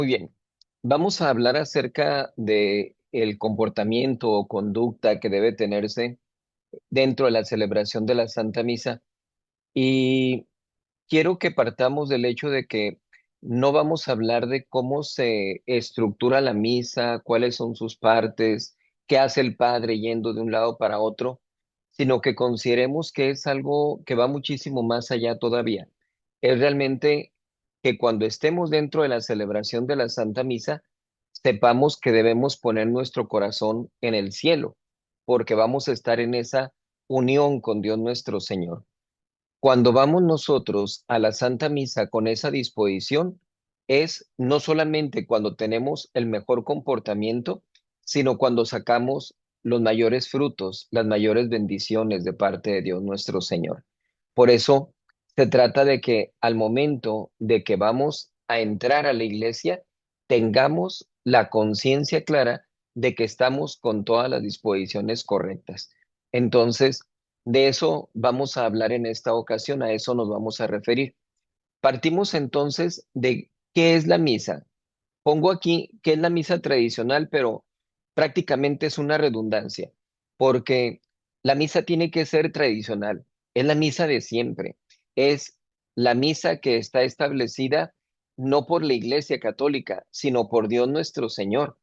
Muy bien, vamos a hablar acerca de el comportamiento o conducta que debe tenerse dentro de la celebración de la Santa Misa y quiero que partamos del hecho de que no vamos a hablar de cómo se estructura la misa, cuáles son sus partes, qué hace el padre yendo de un lado para otro, sino que consideremos que es algo que va muchísimo más allá todavía. Es realmente que cuando estemos dentro de la celebración de la Santa Misa, sepamos que debemos poner nuestro corazón en el cielo, porque vamos a estar en esa unión con Dios nuestro Señor. Cuando vamos nosotros a la Santa Misa con esa disposición, es no solamente cuando tenemos el mejor comportamiento, sino cuando sacamos los mayores frutos, las mayores bendiciones de parte de Dios nuestro Señor. Por eso se trata de que al momento de que vamos a entrar a la iglesia, tengamos la conciencia clara de que estamos con todas las disposiciones correctas. Entonces, de eso vamos a hablar en esta ocasión, a eso nos vamos a referir. Partimos entonces de qué es la misa. Pongo aquí qué es la misa tradicional, pero prácticamente es una redundancia, porque la misa tiene que ser tradicional, es la misa de siempre, es la misa que está establecida no por la Iglesia Católica, sino por Dios nuestro Señor.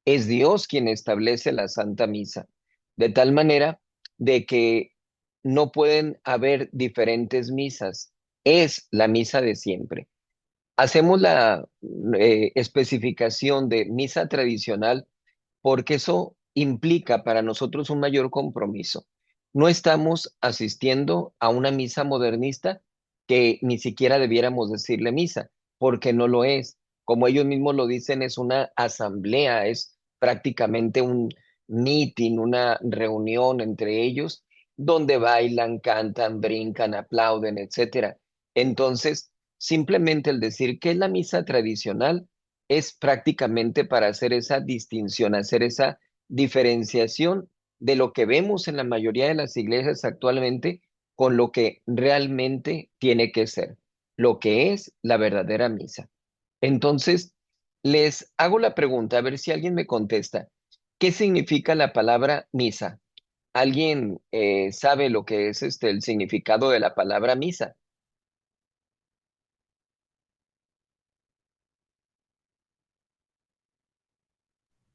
Es Dios quien establece la Santa Misa, de tal manera de que no pueden haber diferentes misas, es la misa de siempre. Hacemos la especificación de misa tradicional porque eso implica para nosotros un mayor compromiso. No estamos asistiendo a una misa modernista que ni siquiera debiéramos decirle misa, porque no lo es. Como ellos mismos lo dicen, es una asamblea, es prácticamente un meeting, una reunión entre ellos, donde bailan, cantan, brincan, aplauden, etcétera. Entonces, simplemente el decir que es la misa tradicional es prácticamente para hacer esa distinción, hacer esa diferenciación de lo que vemos en la mayoría de las iglesias actualmente con lo que realmente tiene que ser, lo que es la verdadera misa. Entonces, les hago la pregunta, a ver si alguien me contesta. ¿Qué significa la palabra misa? ¿Alguien sabe lo que es el significado de la palabra misa?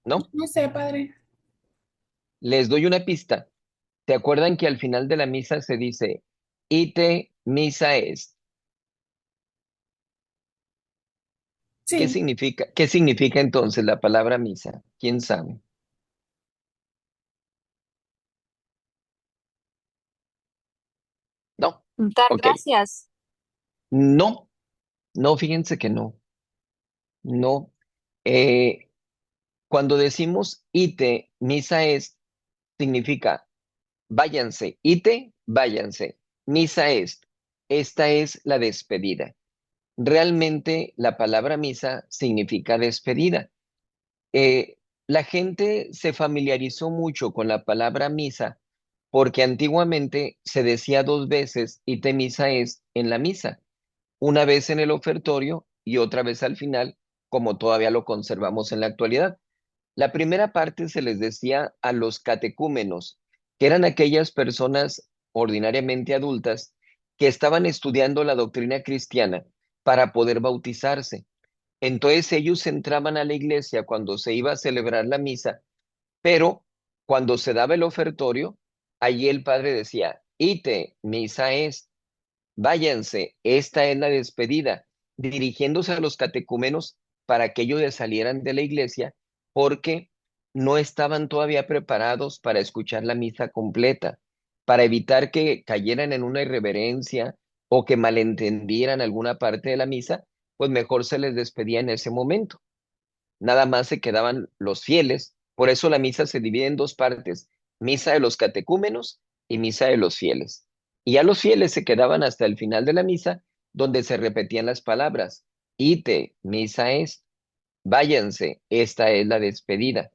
¿No? No sé, padre. Les doy una pista. ¿Se acuerdan que al final de la misa se dice, ite misa est? Sí, Qué significa entonces la palabra misa? ¿Quién sabe? No. Dar Ok. gracias. No, no, fíjense que no. No. Eh, Cuando decimos ite misa est, significa váyanse. Ite, váyanse. Misa est. Esta es la despedida. Realmente la palabra misa significa despedida. La gente se familiarizó mucho con la palabra misa porque antiguamente se decía dos veces ite misa es en la misa, una vez en el ofertorio y otra vez al final, como todavía lo conservamos en la actualidad. La primera parte se les decía a los catecúmenos, que eran aquellas personas ordinariamente adultas que estaban estudiando la doctrina cristiana para poder bautizarse. Entonces ellos entraban a la iglesia cuando se iba a celebrar la misa, pero cuando se daba el ofertorio, allí el padre decía, ite, misa es, váyanse, esta es la despedida, dirigiéndose a los catecúmenos para que ellos salieran de la iglesia, porque no estaban todavía preparados para escuchar la misa completa, para evitar que cayeran en una irreverencia o que malentendieran alguna parte de la misa, pues mejor se les despedía en ese momento. Nada más se quedaban los fieles. Por eso la misa se divide en dos partes, misa de los catecúmenos y misa de los fieles. Y ya los fieles se quedaban hasta el final de la misa, donde se repetían las palabras, ite, misa es, váyanse, esta es la despedida.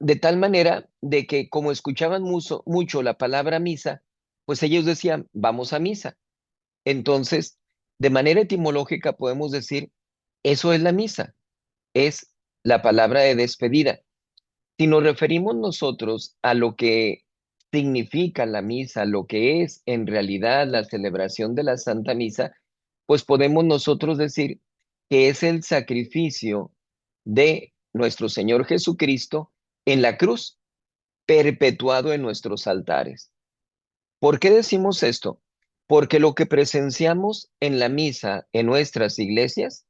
De tal manera de que como escuchaban mucho la palabra misa, pues ellos decían, vamos a misa. Entonces, de manera etimológica podemos decir Eso es la misa, es la palabra de despedida. Si nos referimos nosotros a lo que significa la misa, lo que es en realidad la celebración de la Santa Misa, pues podemos nosotros decir que es el sacrificio de nuestro Señor Jesucristo en la cruz, perpetuado en nuestros altares. ¿Por qué decimos esto? Porque lo que presenciamos en la misa en nuestras iglesias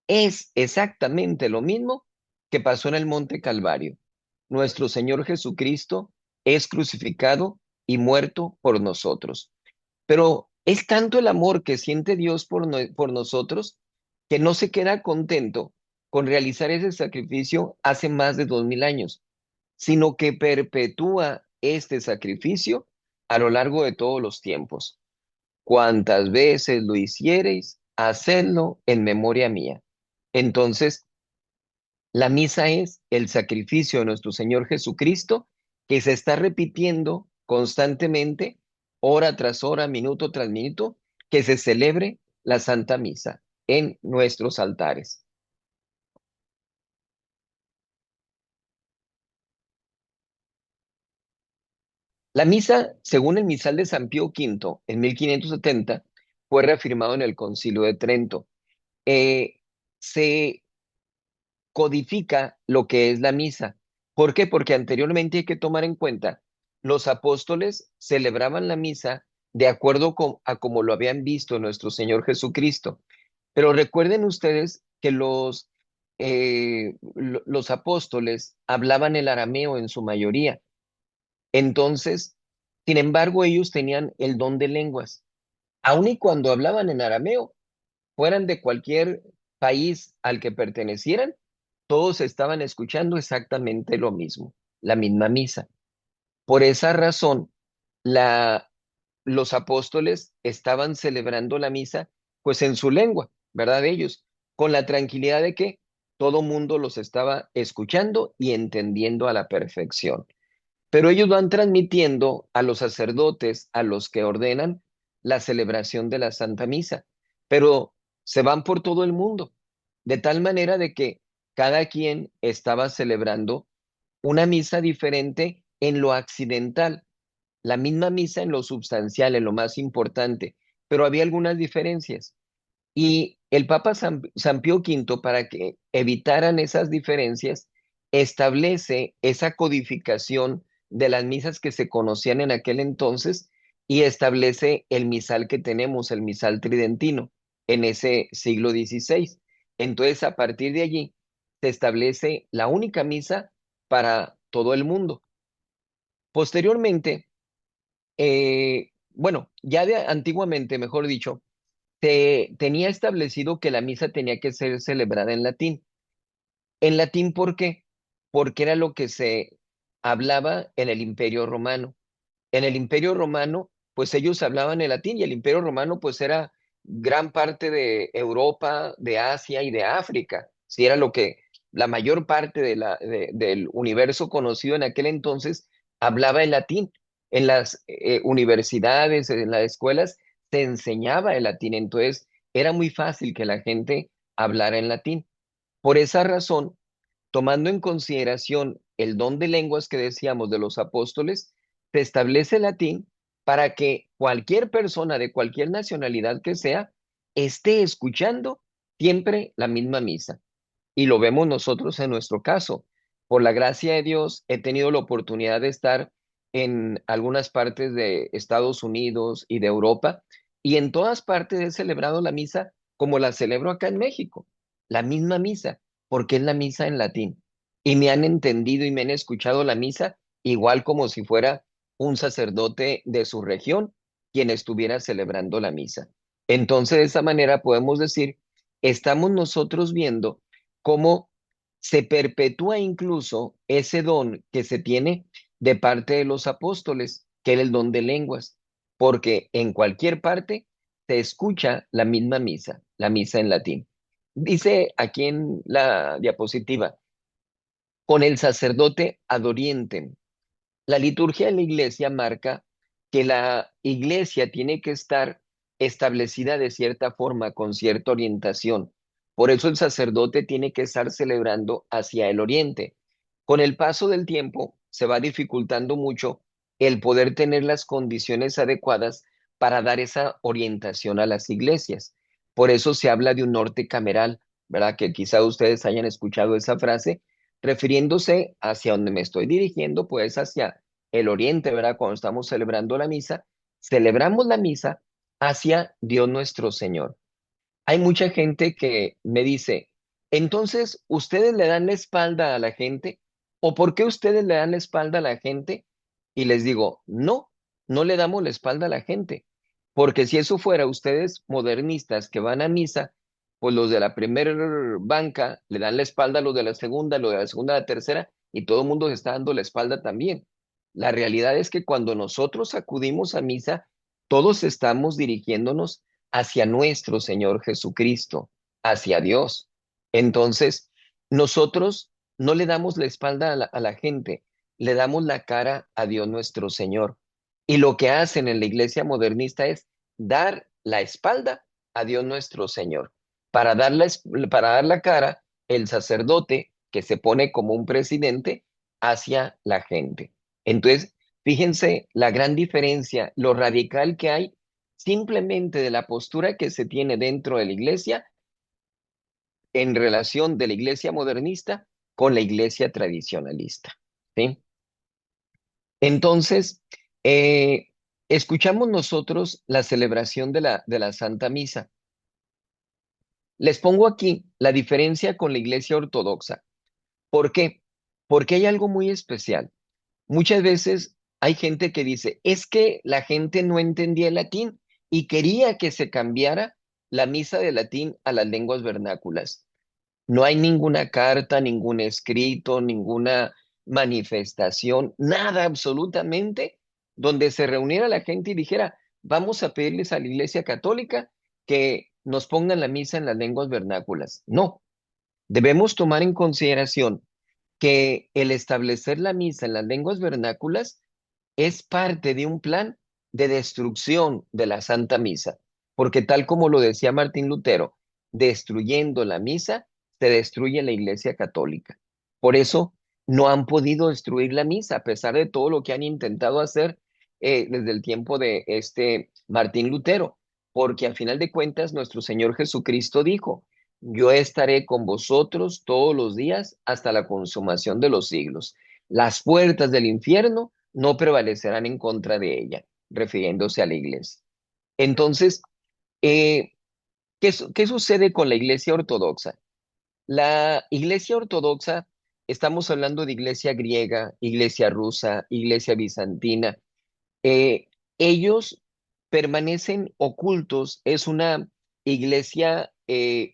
es exactamente lo mismo que pasó en el Monte Calvario. Nuestro Señor Jesucristo es crucificado y muerto por nosotros. Pero es tanto el amor que siente Dios por nosotros que no se queda contento con realizar ese sacrificio hace más de 2000 años, sino que perpetúa este sacrificio a lo largo de todos los tiempos. Cuantas veces lo hiciereis, hacedlo en memoria mía. Entonces, la misa es el sacrificio de nuestro Señor Jesucristo que se está repitiendo constantemente, hora tras hora, minuto tras minuto, que se celebre la Santa Misa en nuestros altares. La misa, según el misal de San Pío V, en 1570, fue reafirmado en el Concilio de Trento. Se codifica lo que es la misa. ¿Por qué? Porque anteriormente hay que tomar en cuenta, los apóstoles celebraban la misa de acuerdo a como lo habían visto nuestro Señor Jesucristo. Pero recuerden ustedes que los apóstoles hablaban el arameo en su mayoría. Entonces, sin embargo, ellos tenían el don de lenguas. Aun y cuando hablaban en arameo, fueran de cualquier país al que pertenecieran, todos estaban escuchando exactamente lo mismo, la misma misa. Por esa razón, la, los apóstoles estaban celebrando la misa, pues en su lengua, ¿verdad? Ellos, con la tranquilidad de que todo mundo los estaba escuchando y entendiendo a la perfección. Pero ellos van transmitiendo a los sacerdotes, a los que ordenan la celebración de la Santa Misa, pero se van por todo el mundo, de tal manera de que cada quien estaba celebrando una misa diferente en lo accidental, la misma misa en lo substancial, en lo más importante, pero había algunas diferencias. Y el Papa San Pío V, para que evitaran esas diferencias, establece esa codificación de las misas que se conocían en aquel entonces y establece el misal que tenemos, el misal tridentino, en ese siglo XVI. Entonces, a partir de allí, se establece la única misa para todo el mundo. Posteriormente, bueno, ya de antiguamente, mejor dicho, se tenía establecido que la misa tenía que ser celebrada en latín. ¿En latín por qué? Porque era lo que se hablaba en el Imperio Romano. En el Imperio Romano, pues ellos hablaban el latín y el Imperio Romano pues era gran parte de Europa, de Asia y de África. Si era lo que la mayor parte del universo conocido en aquel entonces hablaba el latín. En las universidades, en las escuelas, se enseñaba el latín, entonces era muy fácil que la gente hablara en latín. Por esa razón, tomando en consideración el don de lenguas que decíamos de los apóstoles, se establece el latín para que cualquier persona de cualquier nacionalidad que sea esté escuchando siempre la misma misa. Y lo vemos nosotros en nuestro caso. Por la gracia de Dios, he tenido la oportunidad de estar en algunas partes de Estados Unidos y de Europa, y en todas partes he celebrado la misa como la celebro acá en México, la misma misa, porque es la misa en latín. Y me han entendido y me han escuchado la misa igual como si fuera un sacerdote de su región quien estuviera celebrando la misa. Entonces, de esa manera podemos decir, estamos nosotros viendo cómo se perpetúa incluso ese don que se tiene de parte de los apóstoles, que era el don de lenguas, porque en cualquier parte se escucha la misma misa, la misa en latín. Dice aquí en la diapositiva, con el sacerdote ad orientem. La liturgia de la iglesia marca que la iglesia tiene que estar establecida de cierta forma, con cierta orientación. Por eso el sacerdote tiene que estar celebrando hacia el oriente. Con el paso del tiempo se va dificultando mucho el poder tener las condiciones adecuadas para dar esa orientación a las iglesias. Por eso se habla de un norte cameral, ¿verdad? Que quizá ustedes hayan escuchado esa frase, refiriéndose hacia donde me estoy dirigiendo, pues hacia el oriente, ¿verdad? Cuando estamos celebrando la misa, celebramos la misa hacia Dios nuestro Señor. Hay mucha gente que me dice, entonces, ¿ustedes le dan la espalda a la gente? ¿O por qué ustedes le dan la espalda a la gente? Y les digo, no, no le damos la espalda a la gente, porque si eso fuera, ustedes modernistas que van a misa, pues los de la primera banca le dan la espalda a los de la segunda a la tercera, y todo el mundo se está dando la espalda también. La realidad es que cuando nosotros acudimos a misa, todos estamos dirigiéndonos hacia nuestro Señor Jesucristo, hacia Dios. Entonces, nosotros no le damos la espalda a la gente, le damos la cara a Dios nuestro Señor. Y lo que hacen en la iglesia modernista es dar la espalda a Dios nuestro Señor. Para dar la cara, el sacerdote que se pone como un presidente hacia la gente. Entonces, fíjense la gran diferencia, lo radical que hay simplemente de la postura que se tiene dentro de la iglesia en relación de la iglesia modernista con la iglesia tradicionalista. ¿Sí? Entonces, eh, escuchamos nosotros la celebración de la Santa Misa. Les pongo aquí la diferencia con la iglesia ortodoxa. ¿Por qué? Porque hay algo muy especial. Muchas veces hay gente que dice, es que la gente no entendía el latín y quería que se cambiara la misa de latín a las lenguas vernáculas. No hay ninguna carta, ningún escrito, ninguna manifestación, nada absolutamente, donde se reuniera la gente y dijera, vamos a pedirles a la Iglesia Católica que nos pongan la misa en las lenguas vernáculas. No, debemos tomar en consideración que el establecer la misa en las lenguas vernáculas es parte de un plan de destrucción de la Santa Misa, porque tal como lo decía Martín Lutero, destruyendo la misa, se destruye la Iglesia Católica. Por eso no han podido destruir la misa, a pesar de todo lo que han intentado hacer desde el tiempo de este Martín Lutero, porque al final de cuentas nuestro Señor Jesucristo dijo, yo estaré con vosotros todos los días hasta la consumación de los siglos. Las puertas del infierno no prevalecerán en contra de ella, refiriéndose a la iglesia. Entonces, eh, ¿qué sucede con la iglesia ortodoxa? La iglesia ortodoxa, estamos hablando de iglesia griega, iglesia rusa, iglesia bizantina, eh, ellos permanecen ocultos, es una iglesia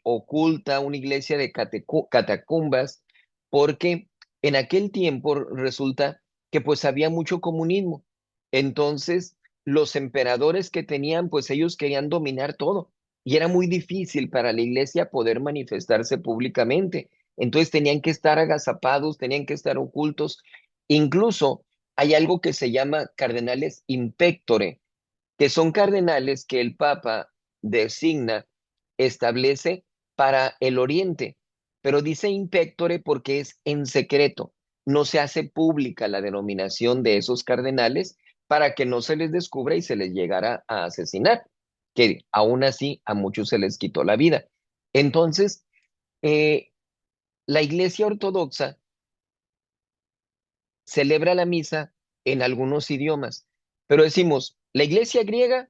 oculta, una iglesia de catacumbas, porque en aquel tiempo resulta que pues había mucho comunismo. Entonces, los emperadores que tenían, pues ellos querían dominar todo y era muy difícil para la iglesia poder manifestarse públicamente. Entonces tenían que estar agazapados, tenían que estar ocultos. Incluso hay algo que se llama cardenales impectore, que son cardenales que el Papa designa, establece para el Oriente, pero dice impectore porque es en secreto, no se hace pública la denominación de esos cardenales para que no se les descubra y se les llegara a asesinar, que aún así a muchos se les quitó la vida. Entonces, eh, la Iglesia Ortodoxa celebra la misa en algunos idiomas, pero decimos, la Iglesia griega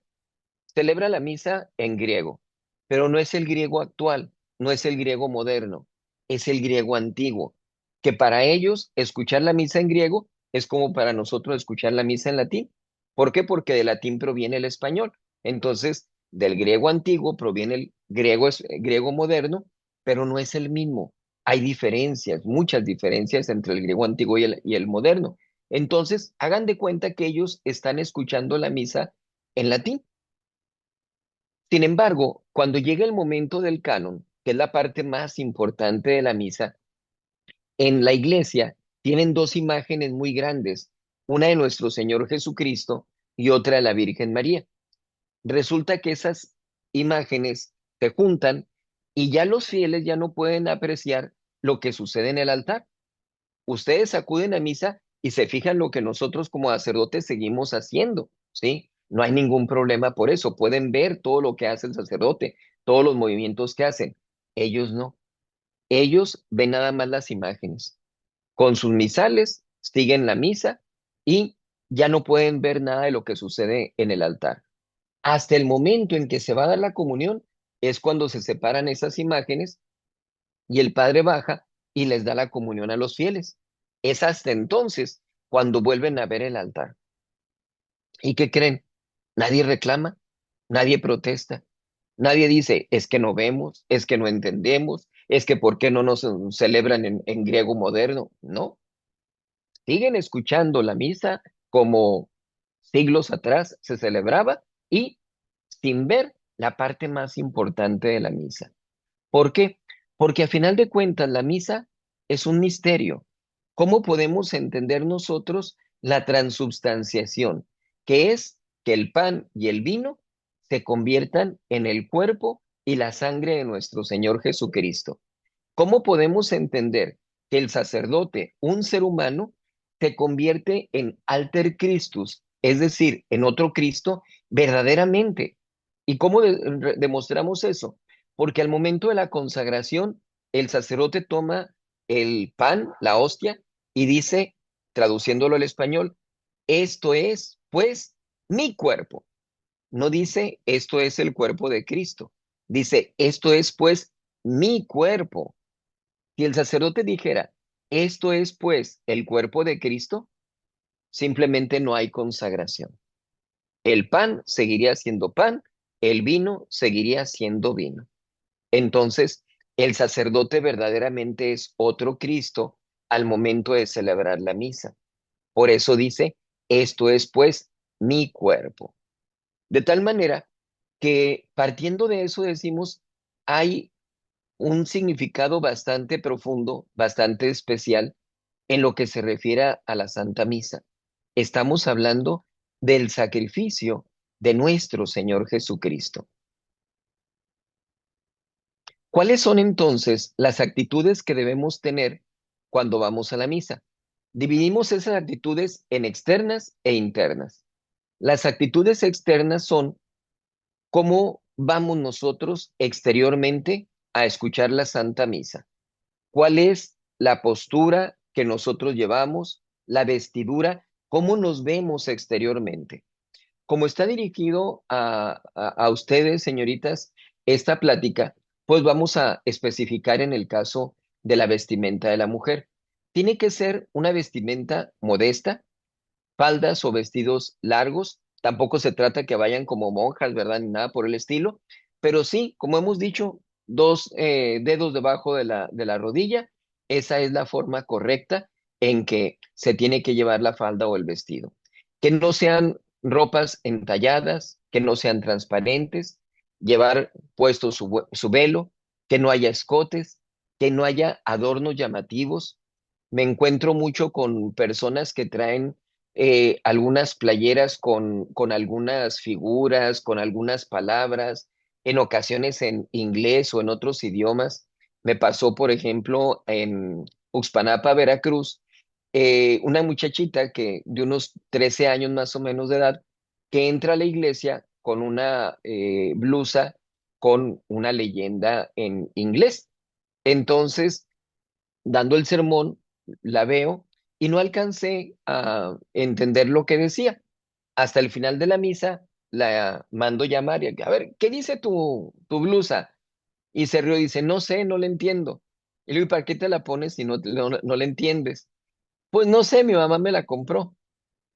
celebra la misa en griego, pero no es el griego actual, no es el griego moderno, es el griego antiguo, que para ellos escuchar la misa en griego es como para nosotros escuchar la misa en latín. ¿Por qué? Porque del latín proviene el español. Entonces, del griego antiguo proviene el griego moderno, pero no es el mismo. Hay diferencias, muchas diferencias entre el griego antiguo y el moderno. Entonces, hagan de cuenta que ellos están escuchando la misa en latín. Sin embargo, cuando llega el momento del canon, que es la parte más importante de la misa, en la iglesia tienen dos imágenes muy grandes, una de nuestro Señor Jesucristo y otra de la Virgen María. Resulta que esas imágenes se juntan y ya los fieles ya no pueden apreciar lo que sucede en el altar. Ustedes acuden a misa y se fijan lo que nosotros como sacerdotes seguimos haciendo, ¿sí? No hay ningún problema por eso. Pueden ver todo lo que hace el sacerdote, todos los movimientos que hacen. Ellos no. Ellos ven nada más las imágenes. Con sus misales siguen la misa y ya no pueden ver nada de lo que sucede en el altar. Hasta el momento en que se va a dar la comunión es cuando se separan esas imágenes y el Padre baja y les da la comunión a los fieles. Es hasta entonces cuando vuelven a ver el altar. ¿Y qué creen? Nadie reclama, nadie protesta, nadie dice, es que no vemos, es que no entendemos, es que por qué no nos celebran en griego moderno. No, siguen escuchando la misa como siglos atrás se celebraba y sin ver la parte más importante de la misa. ¿Por qué? Porque a final de cuentas la misa es un misterio. ¿Cómo podemos entender nosotros la transubstanciación? Que es que el pan y el vino se conviertan en el cuerpo y la sangre de nuestro Señor Jesucristo. ¿Cómo podemos entender que el sacerdote, un ser humano, se convierte en alter Christus, es decir, en otro Cristo verdaderamente? ¿Y cómo demostramos eso? Porque al momento de la consagración, el sacerdote toma el pan, la hostia, y dice, traduciéndolo al español, esto es, pues, mi cuerpo. No dice, esto es el cuerpo de Cristo. Dice, esto es, pues, mi cuerpo. Si el sacerdote dijera, esto es pues el cuerpo de Cristo, simplemente no hay consagración. El pan seguiría siendo pan, el vino seguiría siendo vino. Entonces, el sacerdote verdaderamente es otro Cristo al momento de celebrar la misa. Por eso dice, esto es pues mi cuerpo. De tal manera que partiendo de eso decimos, hay un significado bastante profundo, bastante especial en lo que se refiere a la Santa Misa. Estamos hablando del sacrificio de nuestro Señor Jesucristo. ¿Cuáles son entonces las actitudes que debemos tener cuando vamos a la misa? Dividimos esas actitudes en externas e internas. Las actitudes externas son cómo vamos nosotros exteriormente a escuchar la Santa Misa. ¿Cuál es la postura que nosotros llevamos, la vestidura, cómo nos vemos exteriormente? Como está dirigido a ustedes, señoritas, esta plática, pues vamos a especificar en el caso de la vestimenta de la mujer. Tiene que ser una vestimenta modesta, faldas o vestidos largos. Tampoco se trata que vayan como monjas, ¿verdad? Ni nada por el estilo. Pero sí, como hemos dicho, dos dedos debajo de la rodilla. Esa es la forma correcta en que se tiene que llevar la falda o el vestido. Que no sean ropas entalladas, que no sean transparentes, llevar puesto su velo, que no haya escotes, que no haya adornos llamativos. Me encuentro mucho con personas que traen algunas playeras con algunas figuras, con algunas palabras, en ocasiones en inglés o en otros idiomas. Me pasó, por ejemplo, en Uxpanapa, Veracruz, una muchachita que de unos 13 años más o menos de edad, que entra a la iglesia con una blusa con una leyenda en inglés. Entonces, dando el sermón, la veo y no alcancé a entender lo que decía. Hasta el final de la misa la mando llamar y a ver, ¿qué dice tu blusa? Y se rió y dice, no sé, no le entiendo. Y le digo, ¿y para qué te la pones si no le entiendes? Pues no sé, mi mamá me la compró.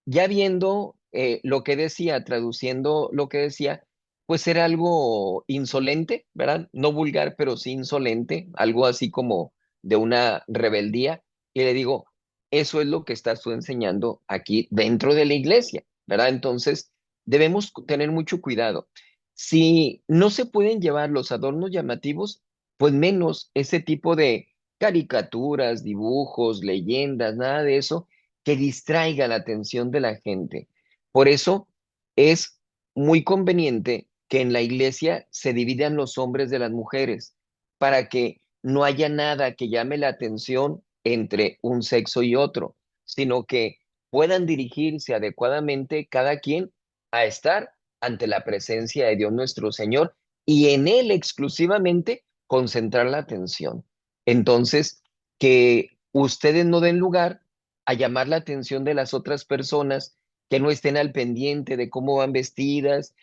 Ya viendo lo que decía, traduciendo lo que decía, pues era algo insolente, ¿verdad? No vulgar, pero sí insolente, algo así como de una rebeldía. Y le digo, eso es lo que estás tú enseñando aquí dentro de la iglesia, ¿verdad? Entonces, debemos tener mucho cuidado. Si no se pueden llevar los adornos llamativos, pues menos ese tipo de caricaturas, dibujos, leyendas, nada de eso que distraiga la atención de la gente. Por eso es muy conveniente que en la iglesia se dividan los hombres de las mujeres. para que no haya nada que llame la atención entre un sexo y otro, sino que puedan dirigirse adecuadamente cada quien a estar ante la presencia de Dios nuestro Señor y en Él exclusivamente concentrar la atención. Entonces, que ustedes no den lugar a llamar la atención de las otras personas, que no estén al pendiente de cómo van vestidas,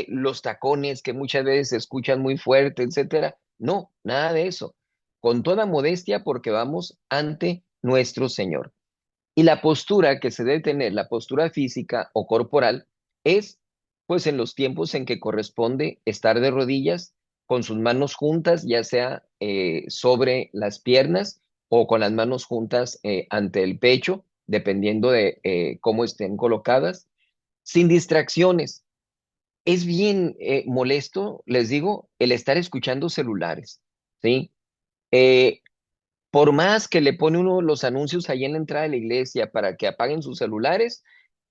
los tacones que muchas veces se escuchan muy fuerte, etcétera. No, nada de eso. Con toda modestia porque vamos ante nuestro Señor. Y la postura que se debe tener, la postura física o corporal, es pues en los tiempos en que corresponde estar de rodillas con sus manos juntas, ya sea sobre las piernas o con las manos juntas ante el pecho, dependiendo de cómo estén colocadas, sin distracciones. Es bien molesto, les digo, el estar escuchando celulares, ¿sí? Eh, por más que le pone uno los anuncios ahí en la entrada de la iglesia para que apaguen sus celulares,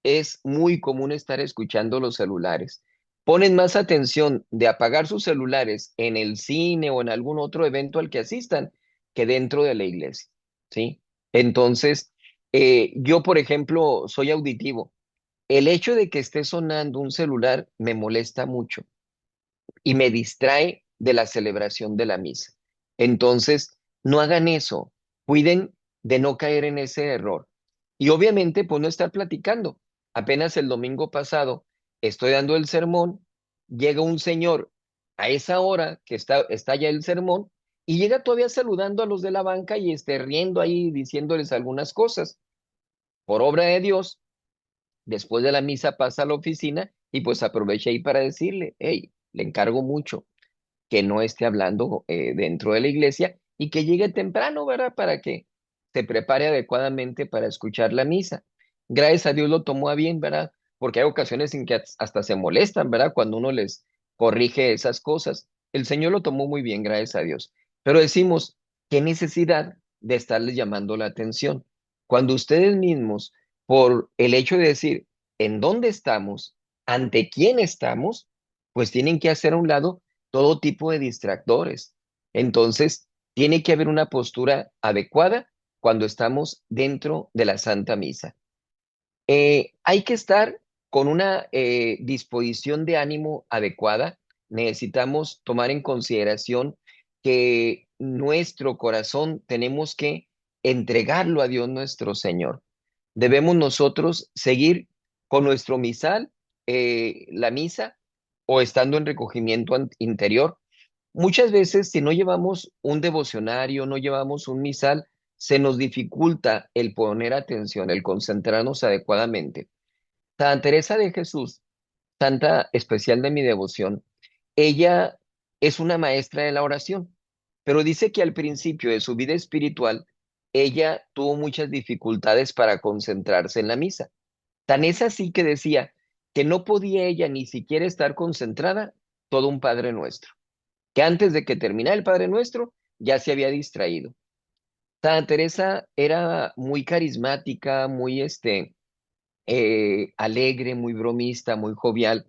es muy común estar escuchando los celulares. Ponen más atención de apagar sus celulares en el cine o en algún otro evento al que asistan que dentro de la iglesia, ¿sí? Entonces, yo, por ejemplo, soy auditivo. El hecho de que esté sonando un celular me molesta mucho y me distrae de la celebración de la misa. Entonces, no hagan eso, cuiden de no caer en ese error. Y obviamente, pues no estar platicando. Apenas el domingo pasado estoy dando el sermón, llega un señor a esa hora que está ya el sermón y llega todavía saludando a los de la banca y riendo ahí diciéndoles algunas cosas. Por obra de Dios, después de la misa pasa a la oficina y pues aproveché ahí para decirle, hey, le encargo mucho que no esté hablando dentro de la iglesia y que llegue temprano, ¿verdad? Para que se prepare adecuadamente para escuchar la misa. Gracias a Dios lo tomó a bien, ¿verdad? Porque hay ocasiones en que hasta se molestan, ¿verdad? Cuando uno les corrige esas cosas. El Señor lo tomó muy bien, gracias a Dios. Pero decimos, ¿qué necesidad de estarles llamando la atención? Cuando ustedes mismos, por el hecho de decir, ¿en dónde estamos? ¿Ante quién estamos? Pues tienen que hacer a un lado todo tipo de distractores. Entonces, tiene que haber una postura adecuada cuando estamos dentro de la Santa Misa. Hay que estar con una disposición de ánimo adecuada. Necesitamos tomar en consideración que nuestro corazón tenemos que entregarlo a Dios nuestro Señor. Debemos nosotros seguir con nuestro misal, la misa, o estando en recogimiento interior. Muchas veces, si no llevamos un devocionario, no llevamos un misal, se nos dificulta el poner atención, el concentrarnos adecuadamente. Santa Teresa de Jesús, santa especial de mi devoción, ella es una maestra de la oración, pero dice que al principio de su vida espiritual, ella tuvo muchas dificultades para concentrarse en la misa. Tan es así que decía que no podía ella ni siquiera estar concentrada todo un Padre Nuestro, que antes de que terminara el Padre Nuestro ya se había distraído. Santa Teresa era muy carismática, muy alegre, muy bromista, muy jovial.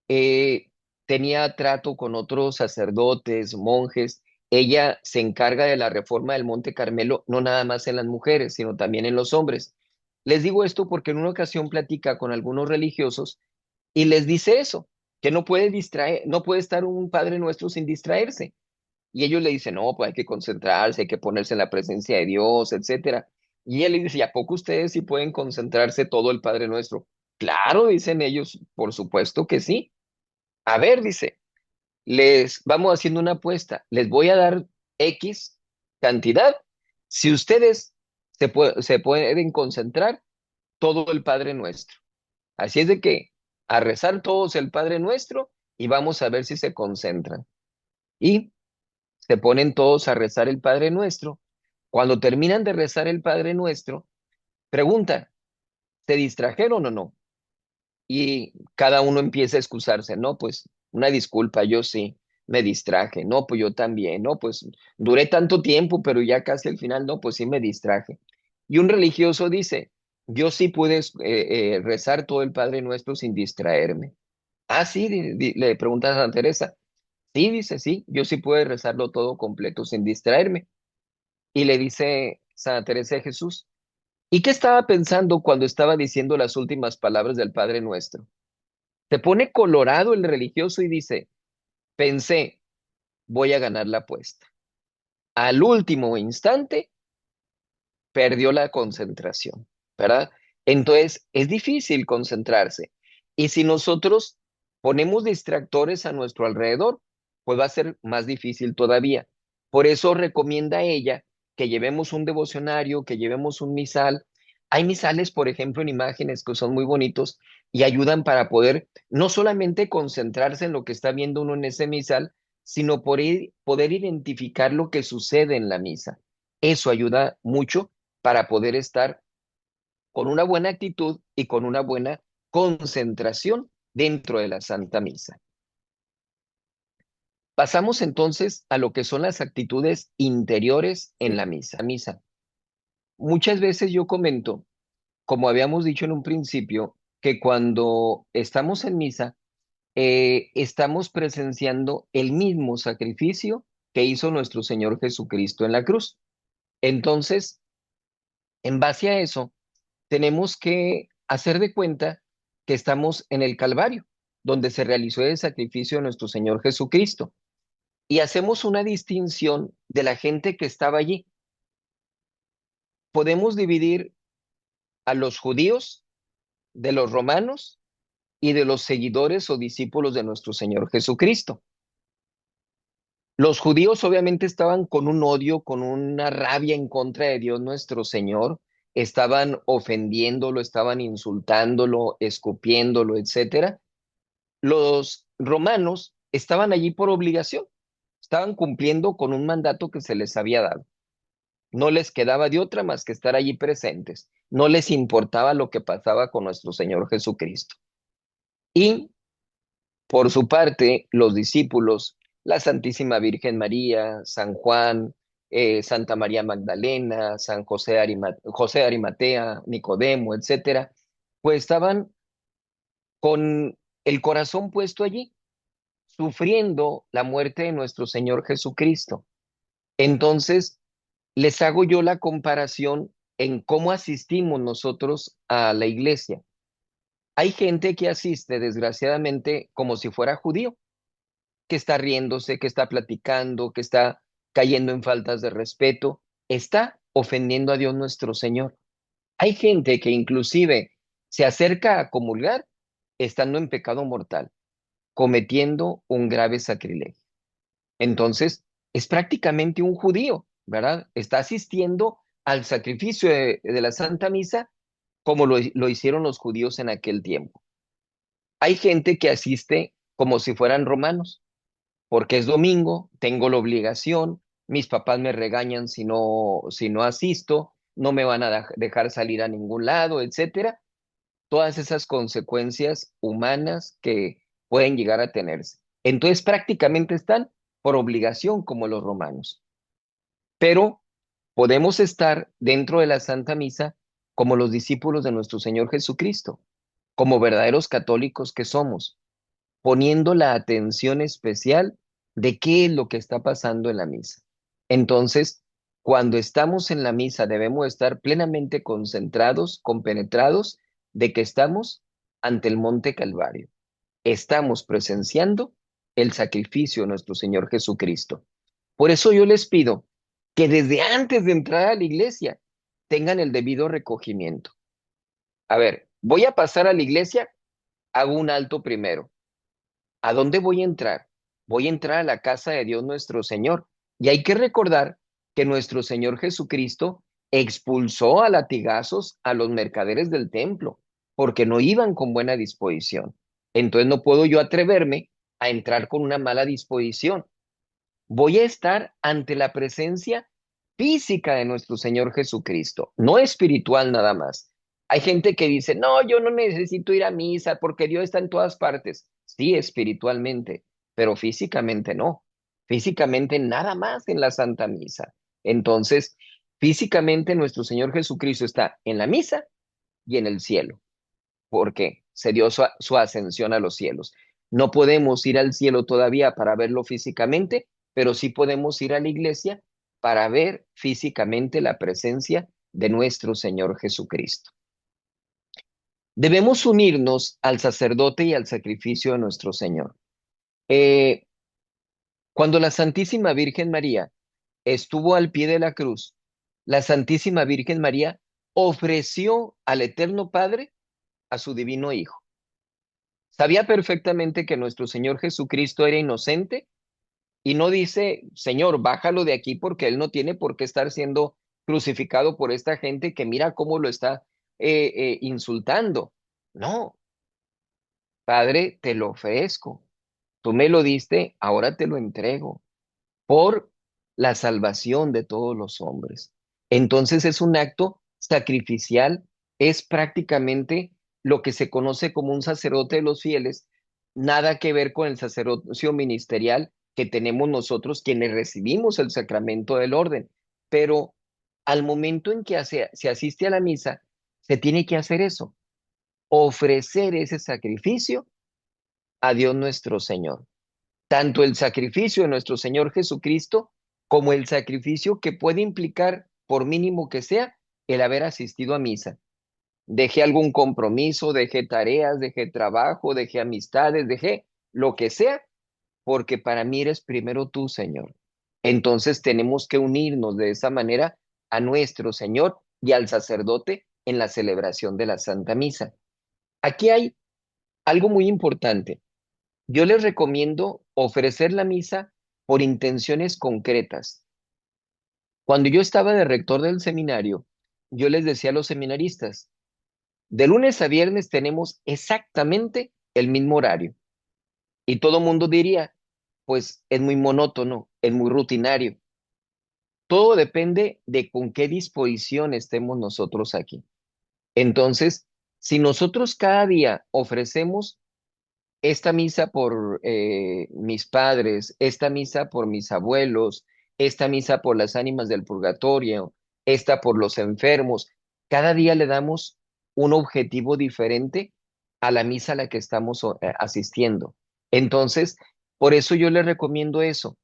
Eh, Tenía trato con otros sacerdotes, monjes. Ella se encarga de la reforma del Monte Carmelo, no nada más en las mujeres, sino también en los hombres. Les digo esto porque en una ocasión platica con algunos religiosos y les dice eso, que no puede distraer, no puede estar un Padre Nuestro sin distraerse. Y ellos le dicen, no, pues hay que concentrarse, hay que ponerse en la presencia de Dios, etcétera. Y él le dice, ¿y a poco ustedes sí pueden concentrarse todo el Padre Nuestro? Claro, dicen ellos, por supuesto que sí. A ver, dice, les vamos haciendo una apuesta, les voy a dar X cantidad. Si ustedes se pueden concentrar todo el Padre Nuestro. Así es de que a rezar todos el Padre Nuestro y vamos a ver si se concentran. Y se ponen todos a rezar el Padre Nuestro. Cuando terminan de rezar el Padre Nuestro, preguntan, ¿se distrajeron o no? Y cada uno empieza a excusarse, no, pues una disculpa, yo sí, me distraje, no, pues yo también, no, pues duré tanto tiempo, pero ya casi al final, no, pues sí me distraje. Y un religioso dice, yo sí pude rezar todo el Padre Nuestro sin distraerme. Ah, sí, le pregunta a Santa Teresa. Sí, dice, sí, yo sí puedo rezarlo todo completo sin distraerme. Y le dice Santa Teresa de Jesús, ¿y qué estaba pensando cuando estaba diciendo las últimas palabras del Padre Nuestro? Se pone colorado el religioso y dice, pensé, voy a ganar la apuesta. Al último instante, perdió la concentración, ¿verdad? Entonces, es difícil concentrarse. Y si nosotros ponemos distractores a nuestro alrededor, pues va a ser más difícil todavía. Por eso recomienda a ella que llevemos un devocionario, que llevemos un misal. Hay misales, por ejemplo, en imágenes que son muy bonitos y ayudan para poder no solamente concentrarse en lo que está viendo uno en ese misal, sino poder identificar lo que sucede en la misa. Eso ayuda mucho para poder estar con una buena actitud y con una buena concentración dentro de la Santa Misa. Pasamos entonces a lo que son las actitudes interiores en Sí, la misa. Muchas veces yo comento, como habíamos dicho en un principio, que cuando estamos en misa, estamos presenciando el mismo sacrificio que hizo nuestro Señor Jesucristo en la cruz. Entonces, en base a eso, tenemos que hacer de cuenta que estamos en el Calvario, donde se realizó el sacrificio de nuestro Señor Jesucristo. Y hacemos una distinción de la gente que estaba allí. Podemos dividir a los judíos de los romanos y de los seguidores o discípulos de nuestro Señor Jesucristo. Los judíos obviamente estaban con un odio, con una rabia en contra de Dios nuestro Señor, estaban ofendiéndolo, estaban insultándolo, escupiéndolo, etcétera. Los romanos estaban allí por obligación, estaban cumpliendo con un mandato que se les había dado. No les quedaba de otra más que estar allí presentes. No les importaba lo que pasaba con nuestro Señor Jesucristo. Y por su parte, los discípulos, la Santísima Virgen María, San Juan, Santa María Magdalena, San José de Arimatea, Nicodemo, etcétera, pues estaban con el corazón puesto allí sufriendo la muerte de nuestro Señor Jesucristo. Entonces, les hago yo la comparación en cómo asistimos nosotros a la iglesia. Hay gente que asiste, desgraciadamente, como si fuera judío, que está riéndose, que está platicando, que está cayendo en faltas de respeto, está ofendiendo a Dios nuestro Señor. Hay gente que inclusive se acerca a comulgar estando en pecado mortal, cometiendo un grave sacrilegio. Entonces, es prácticamente un judío, ¿verdad? Está asistiendo al sacrificio de la Santa Misa como lo hicieron los judíos en aquel tiempo. Hay gente que asiste como si fueran romanos, porque es domingo, tengo la obligación, mis papás me regañan si no asisto, no me van a dejar salir a ningún lado, etcétera. Todas esas consecuencias humanas que pueden llegar a tenerse. Entonces prácticamente están por obligación como los romanos. Pero podemos estar dentro de la Santa Misa como los discípulos de nuestro Señor Jesucristo, como verdaderos católicos que somos, poniendo la atención especial de qué es lo que está pasando en la misa. Entonces, cuando estamos en la misa debemos estar plenamente concentrados, compenetrados de que estamos ante el Monte Calvario. Estamos presenciando el sacrificio de nuestro Señor Jesucristo. Por eso yo les pido que desde antes de entrar a la iglesia tengan el debido recogimiento. A ver, voy a pasar a la iglesia, hago un alto primero. ¿A dónde voy a entrar? Voy a entrar a la casa de Dios nuestro Señor. Y hay que recordar que nuestro Señor Jesucristo expulsó a latigazos a los mercaderes del templo, porque no iban con buena disposición. Entonces no puedo yo atreverme a entrar con una mala disposición. Voy a estar ante la presencia física de nuestro Señor Jesucristo, no espiritual nada más. Hay gente que dice, no, yo no necesito ir a misa porque Dios está en todas partes. Sí, espiritualmente, pero físicamente no. Físicamente nada más en la Santa Misa. Entonces, físicamente nuestro Señor Jesucristo está en la misa y en el cielo, porque se dio su ascensión a los cielos. No podemos ir al cielo todavía para verlo físicamente, pero sí podemos ir a la iglesia para ver físicamente la presencia de nuestro Señor Jesucristo. Debemos unirnos al sacerdote y al sacrificio de nuestro Señor. Eh, Cuando la Santísima Virgen María estuvo al pie de la cruz, la Santísima Virgen María ofreció al Eterno Padre a su divino Hijo. Sabía perfectamente que nuestro Señor Jesucristo era inocente y no dice, Señor, bájalo de aquí porque él no tiene por qué estar siendo crucificado por esta gente que mira cómo lo está insultando. No, Padre, te lo ofrezco. Tú me lo diste, ahora te lo entrego por la salvación de todos los hombres. Entonces es un acto sacrificial, es prácticamente lo que se conoce como un sacerdote de los fieles, nada que ver con el sacerdocio ministerial que tenemos nosotros quienes recibimos el sacramento del orden. Pero al momento en que se asiste a la misa, se tiene que hacer eso, ofrecer ese sacrificio a Dios nuestro Señor, tanto el sacrificio de nuestro Señor Jesucristo como el sacrificio que puede implicar, por mínimo que sea, el haber asistido a misa. Dejé algún compromiso, dejé tareas, dejé trabajo, dejé amistades, dejé lo que sea, porque para mí eres primero tú, Señor. Entonces tenemos que unirnos de esa manera a nuestro Señor y al sacerdote en la celebración de la Santa Misa. Aquí hay algo muy importante. Yo les recomiendo ofrecer la misa por intenciones concretas. Cuando yo estaba de rector del seminario, yo les decía a los seminaristas, de lunes a viernes tenemos exactamente el mismo horario. Y todo mundo diría, pues es muy monótono, es muy rutinario. Todo depende de con qué disposición estemos nosotros aquí. Entonces, si nosotros cada día ofrecemos esta misa por mis padres, esta misa por mis abuelos, esta misa por las ánimas del purgatorio, esta por los enfermos. Cada día le damos un objetivo diferente a la misa a la que estamos asistiendo. Entonces, por eso yo les recomiendo eso,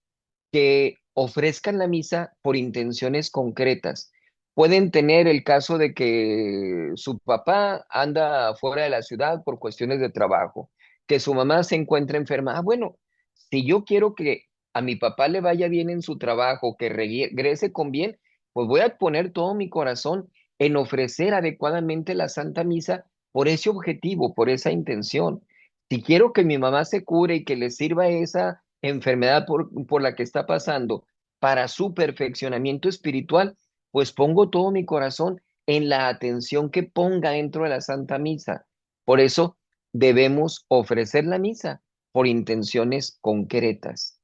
que ofrezcan la misa por intenciones concretas. Pueden tener el caso de que su papá anda fuera de la ciudad por cuestiones de trabajo, que su mamá se encuentra enferma. Ah, bueno, si yo quiero que a mi papá le vaya bien en su trabajo, que regrese con bien, pues voy a poner todo mi corazón en ofrecer adecuadamente la Santa Misa por ese objetivo, por esa intención. Si quiero que mi mamá se cure y que le sirva esa enfermedad por la que está pasando para su perfeccionamiento espiritual, pues pongo todo mi corazón en la atención que ponga dentro de la Santa Misa. Por eso debemos ofrecer la misa por intenciones concretas.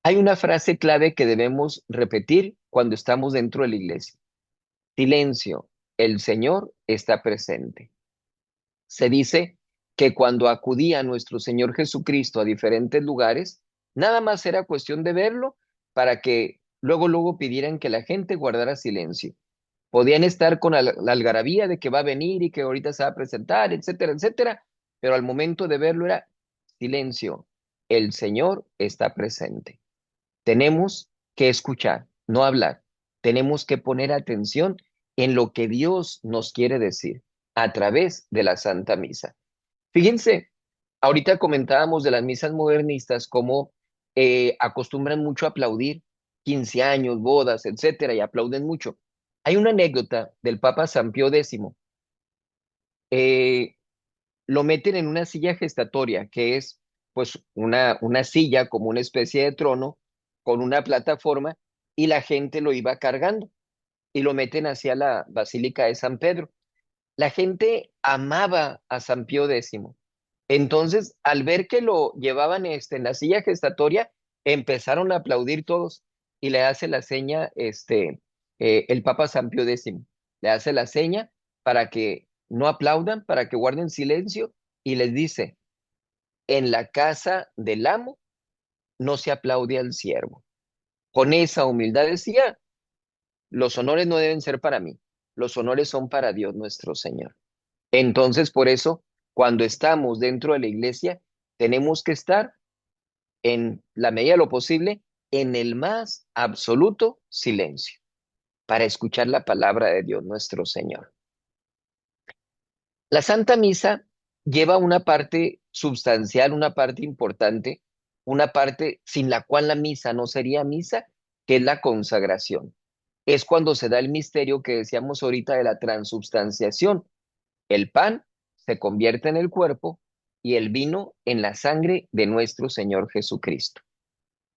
Hay una frase clave que debemos repetir cuando estamos dentro de la iglesia. Silencio, el Señor está presente. Se dice que cuando acudía nuestro Señor Jesucristo a diferentes lugares, nada más era cuestión de verlo para que luego pidieran que la gente guardara silencio. Podían estar con la algarabía de que va a venir y que ahorita se va a presentar, etcétera, etcétera, pero al momento de verlo era silencio. El Señor está presente. Tenemos que escuchar, no hablar. Tenemos que poner atención en lo que Dios nos quiere decir a través de la Santa Misa. Fíjense, ahorita comentábamos de las misas modernistas cómo acostumbran mucho a aplaudir 15 años, bodas, etcétera, y aplauden mucho. Hay una anécdota del Papa San Pío X. Eh, lo meten en una silla gestatoria, que es pues una silla como una especie de trono con una plataforma y la gente lo iba cargando y lo meten hacia la Basílica de San Pedro. La gente amaba a San Pío X. Entonces, al ver que lo llevaban en la silla gestatoria, empezaron a aplaudir todos y le hace la seña el Papa San Pío X. Le hace la seña para que no aplaudan, para que guarden silencio y les dice, en la casa del amo no se aplaude al siervo. Con esa humildad decía, los honores no deben ser para mí, los honores son para Dios nuestro Señor. Entonces, por eso, cuando estamos dentro de la iglesia, tenemos que estar en la medida de lo posible en el más absoluto silencio para escuchar la palabra de Dios nuestro Señor. La Santa Misa lleva una parte sustancial, una parte importante, una parte sin la cual la misa no sería misa, que es la consagración. Es cuando se da el misterio que decíamos ahorita de la transubstanciación. El pan se convierte en el cuerpo y el vino en la sangre de nuestro Señor Jesucristo.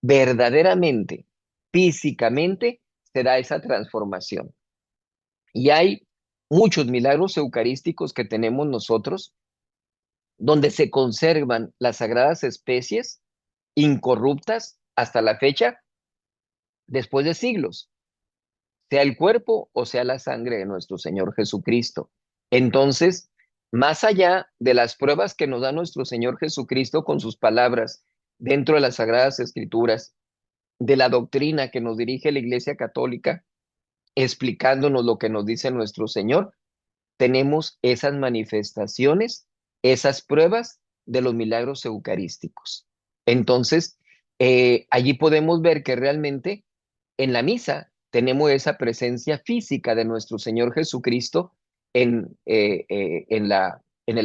Verdaderamente, físicamente, se da esa transformación. Y hay muchos milagros eucarísticos que tenemos nosotros donde se conservan las sagradas especies incorruptas hasta la fecha, después de siglos, sea el cuerpo o sea la sangre de nuestro Señor Jesucristo. Entonces, más allá de las pruebas que nos da nuestro Señor Jesucristo con sus palabras dentro de las sagradas escrituras, de la doctrina que nos dirige la Iglesia Católica, explicándonos lo que nos dice nuestro Señor, tenemos esas manifestaciones, esas pruebas de los milagros eucarísticos. Entonces, allí podemos ver que realmente en la misa tenemos esa presencia física de nuestro Señor Jesucristo en el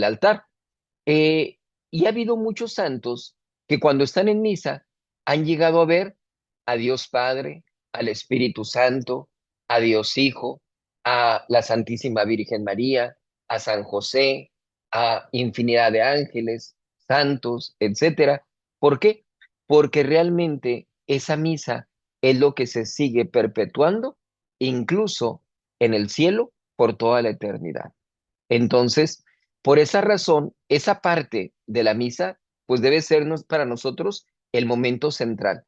altar. Eh, y ha habido muchos santos que cuando están en misa han llegado a ver a Dios Padre, al Espíritu Santo, a Dios Hijo, a la Santísima Virgen María, a San José, a infinidad de ángeles, santos, etcétera. ¿Por qué? Porque realmente esa misa es lo que se sigue perpetuando, incluso en el cielo, por toda la eternidad. Entonces, por esa razón, esa parte de la misa, pues debe ser para nosotros el momento central,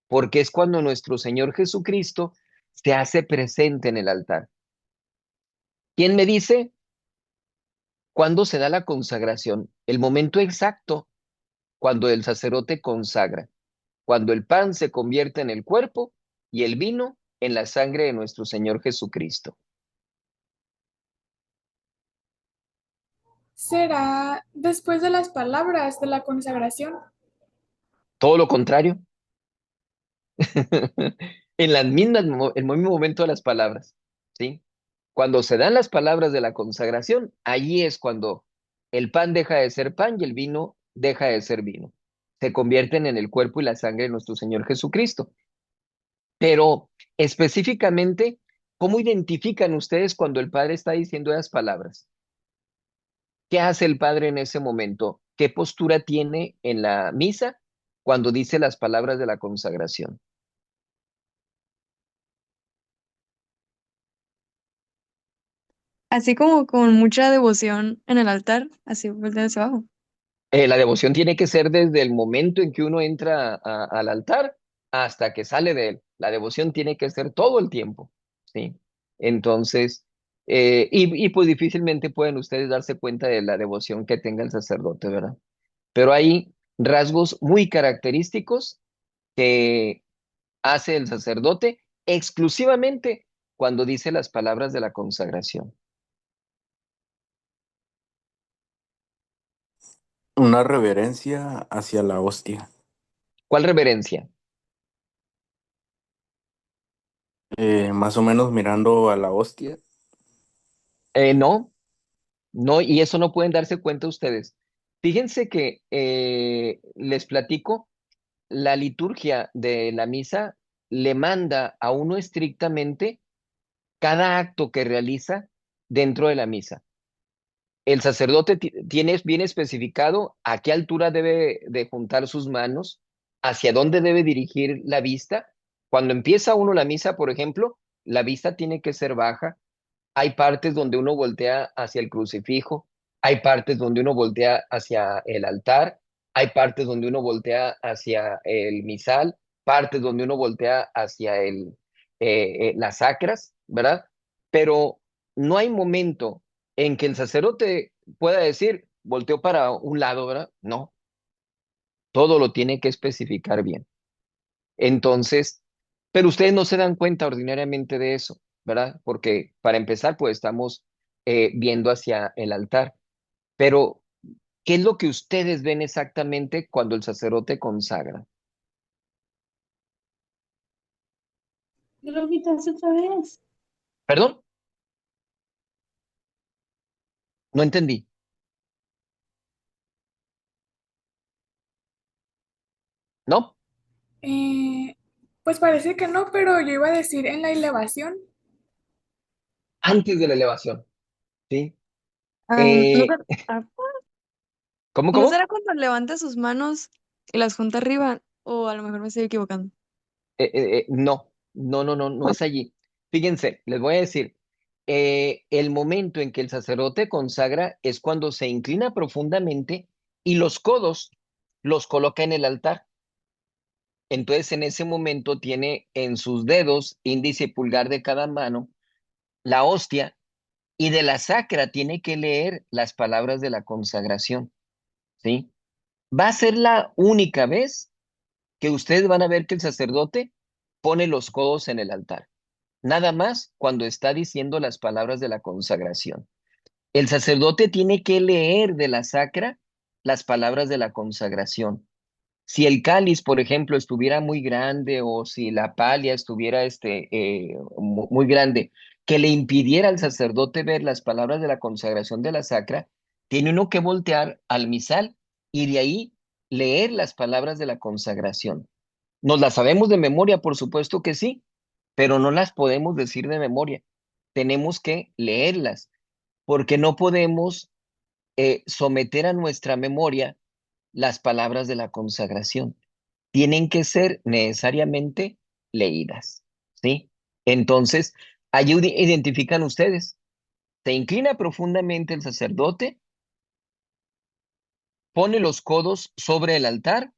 porque es cuando nuestro Señor Jesucristo se hace presente en el altar. ¿Quién me dice cuándo se da la consagración? El momento exacto, cuando el sacerdote consagra, cuando el pan se convierte en el cuerpo y el vino en la sangre de nuestro Señor Jesucristo. Será después de las palabras de la consagración. Todo lo contrario, en las mismas, el mismo momento de las palabras, ¿sí? Cuando se dan las palabras de la consagración, allí es cuando el pan deja de ser pan y el vino deja de ser vino. Se convierten en el cuerpo y la sangre de nuestro Señor Jesucristo. Pero específicamente, ¿cómo identifican ustedes cuando el Padre está diciendo esas palabras? ¿Qué hace el Padre en ese momento? ¿Qué postura tiene en la misa cuando dice las palabras de la consagración? Así como con mucha devoción en el altar, así voltea hacia abajo. La devoción tiene que ser desde el momento en que uno entra al altar hasta que sale de él. La devoción tiene que ser todo el tiempo, ¿sí? Entonces, pues difícilmente pueden ustedes darse cuenta de la devoción que tenga el sacerdote, ¿verdad? Pero hay rasgos muy característicos que hace el sacerdote exclusivamente cuando dice las palabras de la consagración. Una reverencia hacia la hostia. ¿Cuál reverencia? Más o menos mirando a la hostia. No. No, y eso no pueden darse cuenta ustedes. Fíjense que les platico, la liturgia de la misa le manda a uno estrictamente cada acto que realiza dentro de la misa. El sacerdote tiene bien especificado a qué altura debe de juntar sus manos, hacia dónde debe dirigir la vista. Cuando empieza uno la misa, por ejemplo, la vista tiene que ser baja. Hay partes donde uno voltea hacia el crucifijo, hay partes donde uno voltea hacia el altar, hay partes donde uno voltea hacia el misal, partes donde uno voltea hacia las sacras, ¿verdad? Pero no hay momento en que el sacerdote pueda decir, volteó para un lado, ¿verdad? No, todo lo tiene que especificar bien. Entonces, pero ustedes no se dan cuenta ordinariamente de eso, ¿verdad? Porque para empezar, pues estamos viendo hacia el altar. Pero ¿Qué es lo que ustedes ven exactamente cuando el sacerdote consagra? ¿Me lo quitas otra vez? ¿Perdón? No entendí. ¿No? Eh, pues parece que no, pero yo iba a decir en la elevación. Antes de la elevación, ¿sí? ¿No, Eh, ah, ¿Cómo, ¿no cómo? será cuando levanta sus manos y las junta arriba? O a lo mejor me estoy equivocando. No, no, no, no, no es allí. Fíjense, les voy a decir, el momento en que el sacerdote consagra es cuando se inclina profundamente y los codos los coloca en el altar. Entonces, en ese momento tiene en sus dedos, índice y pulgar de cada mano, la hostia y de la sacra tiene que leer las palabras de la consagración, ¿sí? Va a ser la única vez que ustedes van a ver que el sacerdote pone los codos en el altar. Nada más cuando está diciendo las palabras de la consagración. El sacerdote tiene que leer de la sacra las palabras de la consagración. Si el cáliz, por ejemplo, estuviera muy grande o si la palia estuviera muy grande, que le impidiera al sacerdote ver las palabras de la consagración de la sacra, tiene uno que voltear al misal y de ahí leer las palabras de la consagración. ¿Nos las sabemos de memoria? Por supuesto que sí, pero no las podemos decir de memoria. Tenemos que leerlas, porque no podemos someter a nuestra memoria las palabras de la consagración. Tienen que ser necesariamente leídas, ¿sí? Entonces, allí identifican ustedes. Se inclina profundamente el sacerdote, pone los codos sobre el altar,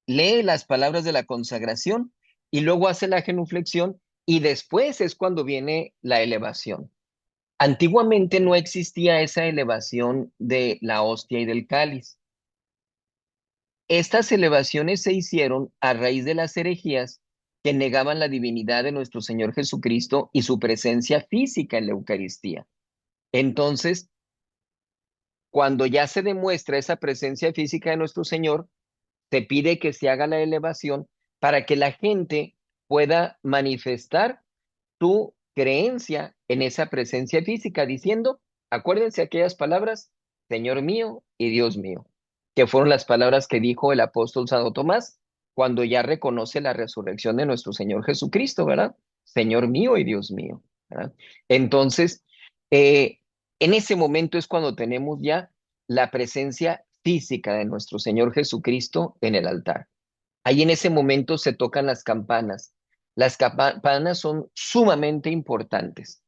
lee las palabras de la consagración y luego hace la genuflexión y después es cuando viene la elevación. Antiguamente no existía esa elevación de la hostia y del cáliz. Estas elevaciones se hicieron a raíz de las herejías que negaban la divinidad de nuestro Señor Jesucristo y su presencia física en la Eucaristía. Entonces, cuando ya se demuestra esa presencia física de nuestro Señor, se pide que se haga la elevación para que la gente pueda manifestar tu creencia en esa presencia física, diciendo, acuérdense aquellas palabras, Señor mío y Dios mío, que fueron las palabras que dijo el apóstol Santo Tomás cuando ya reconoce la resurrección de nuestro Señor Jesucristo, ¿verdad? Señor mío y Dios mío, ¿verdad? Entonces, eh, en ese momento es cuando tenemos ya la presencia física de nuestro Señor Jesucristo en el altar. Ahí en ese momento se tocan las campanas. Las campanas son sumamente importantes.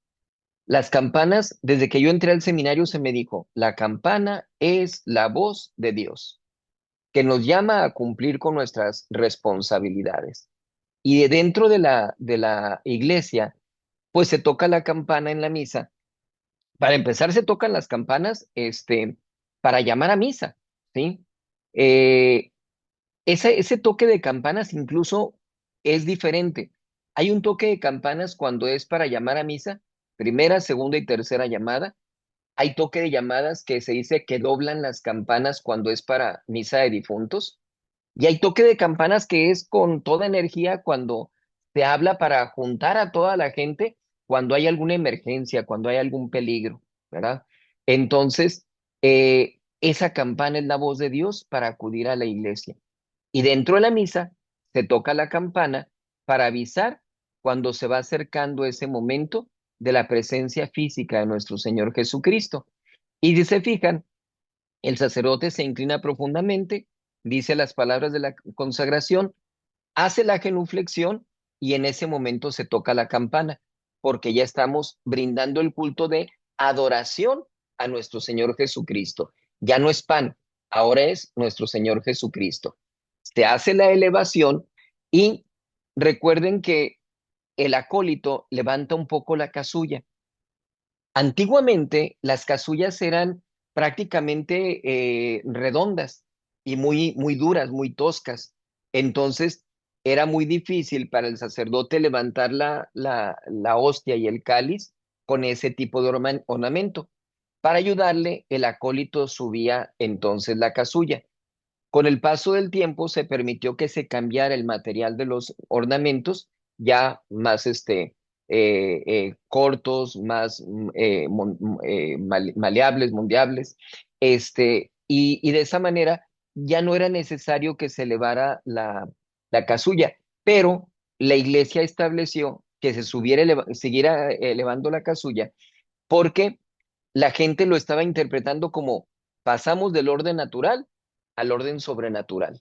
Las campanas, desde que yo entré al seminario se me dijo, la campana es la voz de Dios, que nos llama a cumplir con nuestras responsabilidades. Y de dentro de la iglesia, pues se toca la campana en la misa. Para empezar, se tocan las campanas, para llamar a misa, ¿sí? Eh, ese toque de campanas incluso es diferente. Hay un toque de campanas cuando es para llamar a misa, primera, segunda y tercera llamada. Hay toque de llamadas que se dice que doblan las campanas cuando es para misa de difuntos. Y hay toque de campanas que es con toda energía cuando se habla para juntar a toda la gente cuando hay alguna emergencia, cuando hay algún peligro, ¿verdad? Entonces, esa campana es la voz de Dios para acudir a la iglesia. Y dentro de la misa se toca la campana para avisar cuando se va acercando ese momento de la presencia física de nuestro Señor Jesucristo. Y si se fijan, el sacerdote se inclina profundamente, dice las palabras de la consagración, hace la genuflexión y en ese momento se toca la campana, porque ya estamos brindando el culto de adoración a nuestro Señor Jesucristo. Ya no es pan, ahora es nuestro Señor Jesucristo. Se hace la elevación y recuerden que el acólito levanta un poco la casulla. Antiguamente las casullas eran prácticamente redondas y muy duras, muy toscas. Entonces era muy difícil para el sacerdote levantar la hostia y el cáliz con ese tipo de ornamento. Para ayudarle, el acólito subía entonces la casulla. Con el paso del tiempo se permitió que se cambiara el material de los ornamentos, ya más cortos, más maleables, moldeables, y de esa manera ya no era necesario que se elevara la casulla, pero la iglesia estableció que se siguiera elevando la casulla porque la gente lo estaba interpretando como pasamos del orden natural al orden sobrenatural.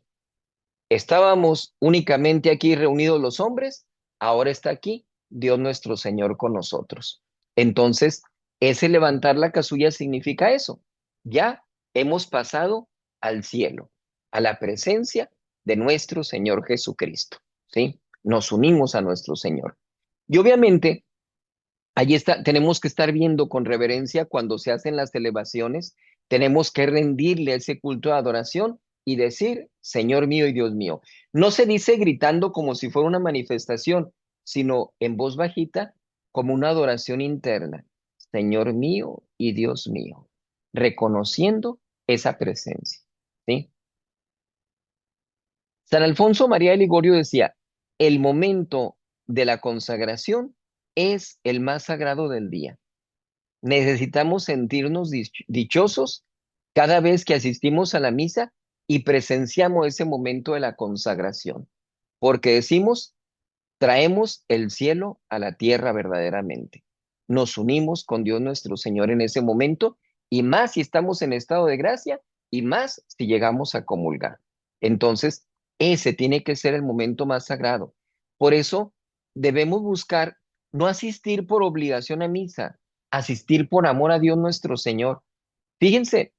Estábamos únicamente aquí reunidos los hombres, ahora está aquí Dios nuestro Señor con nosotros. Entonces, ese levantar la casulla significa eso. Ya hemos pasado al cielo, a la presencia de nuestro Señor Jesucristo, ¿sí? Nos unimos a nuestro Señor. Y obviamente, allí está, tenemos que estar viendo con reverencia cuando se hacen las elevaciones, tenemos que rendirle ese culto de adoración y decir, Señor mío y Dios mío. No se dice gritando como si fuera una manifestación, sino en voz bajita, como una adoración interna. Señor mío y Dios mío, reconociendo esa presencia, ¿sí? San Alfonso María de Ligorio decía, el momento de la consagración es el más sagrado del día. Necesitamos sentirnos dichosos cada vez que asistimos a la misa y presenciamos ese momento de la consagración, porque decimos, traemos el cielo a la tierra verdaderamente. Nos unimos con Dios nuestro Señor en ese momento y más si estamos en estado de gracia y más si llegamos a comulgar. Entonces, ese tiene que ser el momento más sagrado. Por eso debemos buscar no asistir por obligación a misa, asistir por amor a Dios nuestro Señor. Fíjense,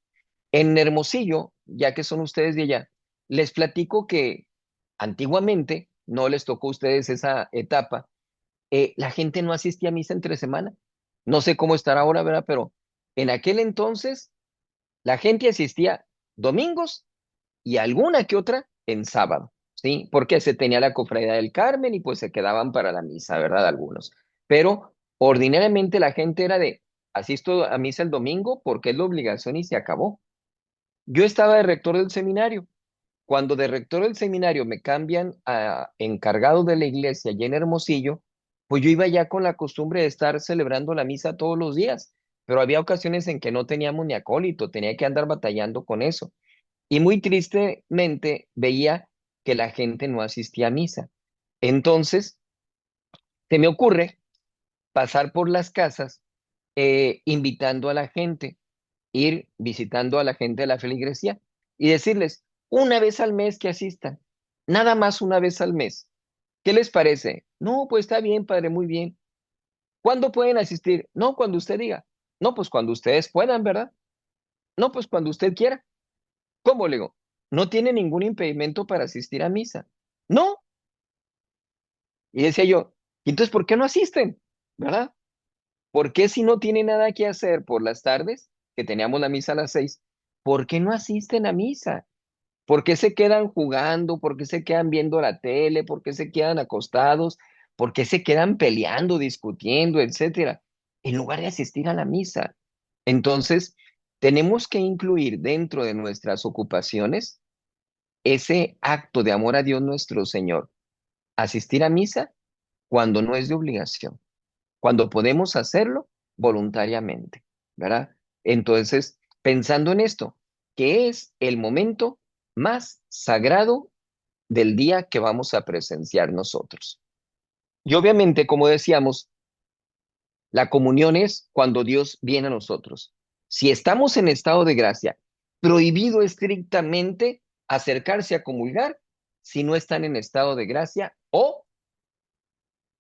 en Hermosillo, ya que son ustedes de allá, les platico que antiguamente, no les tocó a ustedes esa etapa, la gente no asistía a misa entre semana. No sé cómo estará ahora, ¿verdad? Pero en aquel entonces la gente asistía domingos y alguna que otra en sábado, ¿sí? Porque se tenía la cofradía del Carmen y pues se quedaban para la misa, ¿verdad? Algunos. Pero ordinariamente la gente era de, asisto a misa el domingo porque es la obligación y se acabó. Yo estaba de rector del seminario. Cuando de rector del seminario me cambian a encargado de la iglesia allá en Hermosillo, pues yo iba ya con la costumbre de estar celebrando la misa todos los días, pero había ocasiones en que no teníamos ni acólito, tenía que andar batallando con eso. Y muy tristemente veía que la gente no asistía a misa. Entonces, se me ocurre pasar por las casas invitando a la gente, ir visitando a la gente de la feligresía y decirles, una vez al mes que asistan, nada más una vez al mes. ¿Qué les parece? No, pues está bien, padre, muy bien. ¿Cuándo pueden asistir? No, cuando usted diga. No, pues cuando ustedes puedan, ¿verdad? No, pues cuando usted quiera. ¿Cómo le digo? No tiene ningún impedimento para asistir a misa. No. Y decía yo, ¿y entonces por qué no asisten? ¿Verdad? ¿Por qué si no tiene nada que hacer por las tardes, que teníamos la misa a las 6, por qué no asisten a misa? ¿Por qué se quedan jugando? ¿Por qué se quedan viendo la tele? ¿Por qué se quedan acostados? ¿Por qué se quedan peleando, discutiendo, etcétera? En lugar de asistir a la misa. Entonces, tenemos que incluir dentro de nuestras ocupaciones ese acto de amor a Dios nuestro Señor. Asistir a misa cuando no es de obligación, cuando podemos hacerlo voluntariamente, ¿verdad? Entonces, pensando en esto, que es el momento más sagrado del día que vamos a presenciar nosotros. Y obviamente, como decíamos, la comunión es cuando Dios viene a nosotros. Si estamos en estado de gracia, prohibido estrictamente acercarse a comulgar si no están en estado de gracia o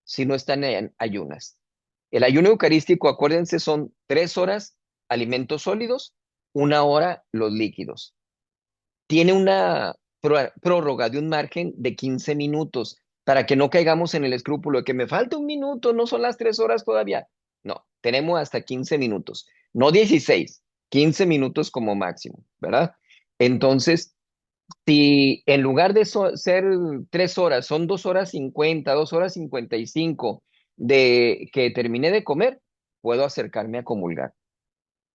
si no están en ayunas. El ayuno eucarístico, acuérdense, son 3 horas alimentos sólidos, 1 hora los líquidos. Tiene una prórroga de un margen de 15 minutos para que no caigamos en el escrúpulo de que me falta un minuto, no son las 3 horas todavía. No, tenemos hasta 15 minutos, no 16, 15 minutos como máximo, ¿verdad? Entonces, si en lugar de ser 3 horas, son 2 horas 50, 2 horas 55 de que terminé de comer, puedo acercarme a comulgar.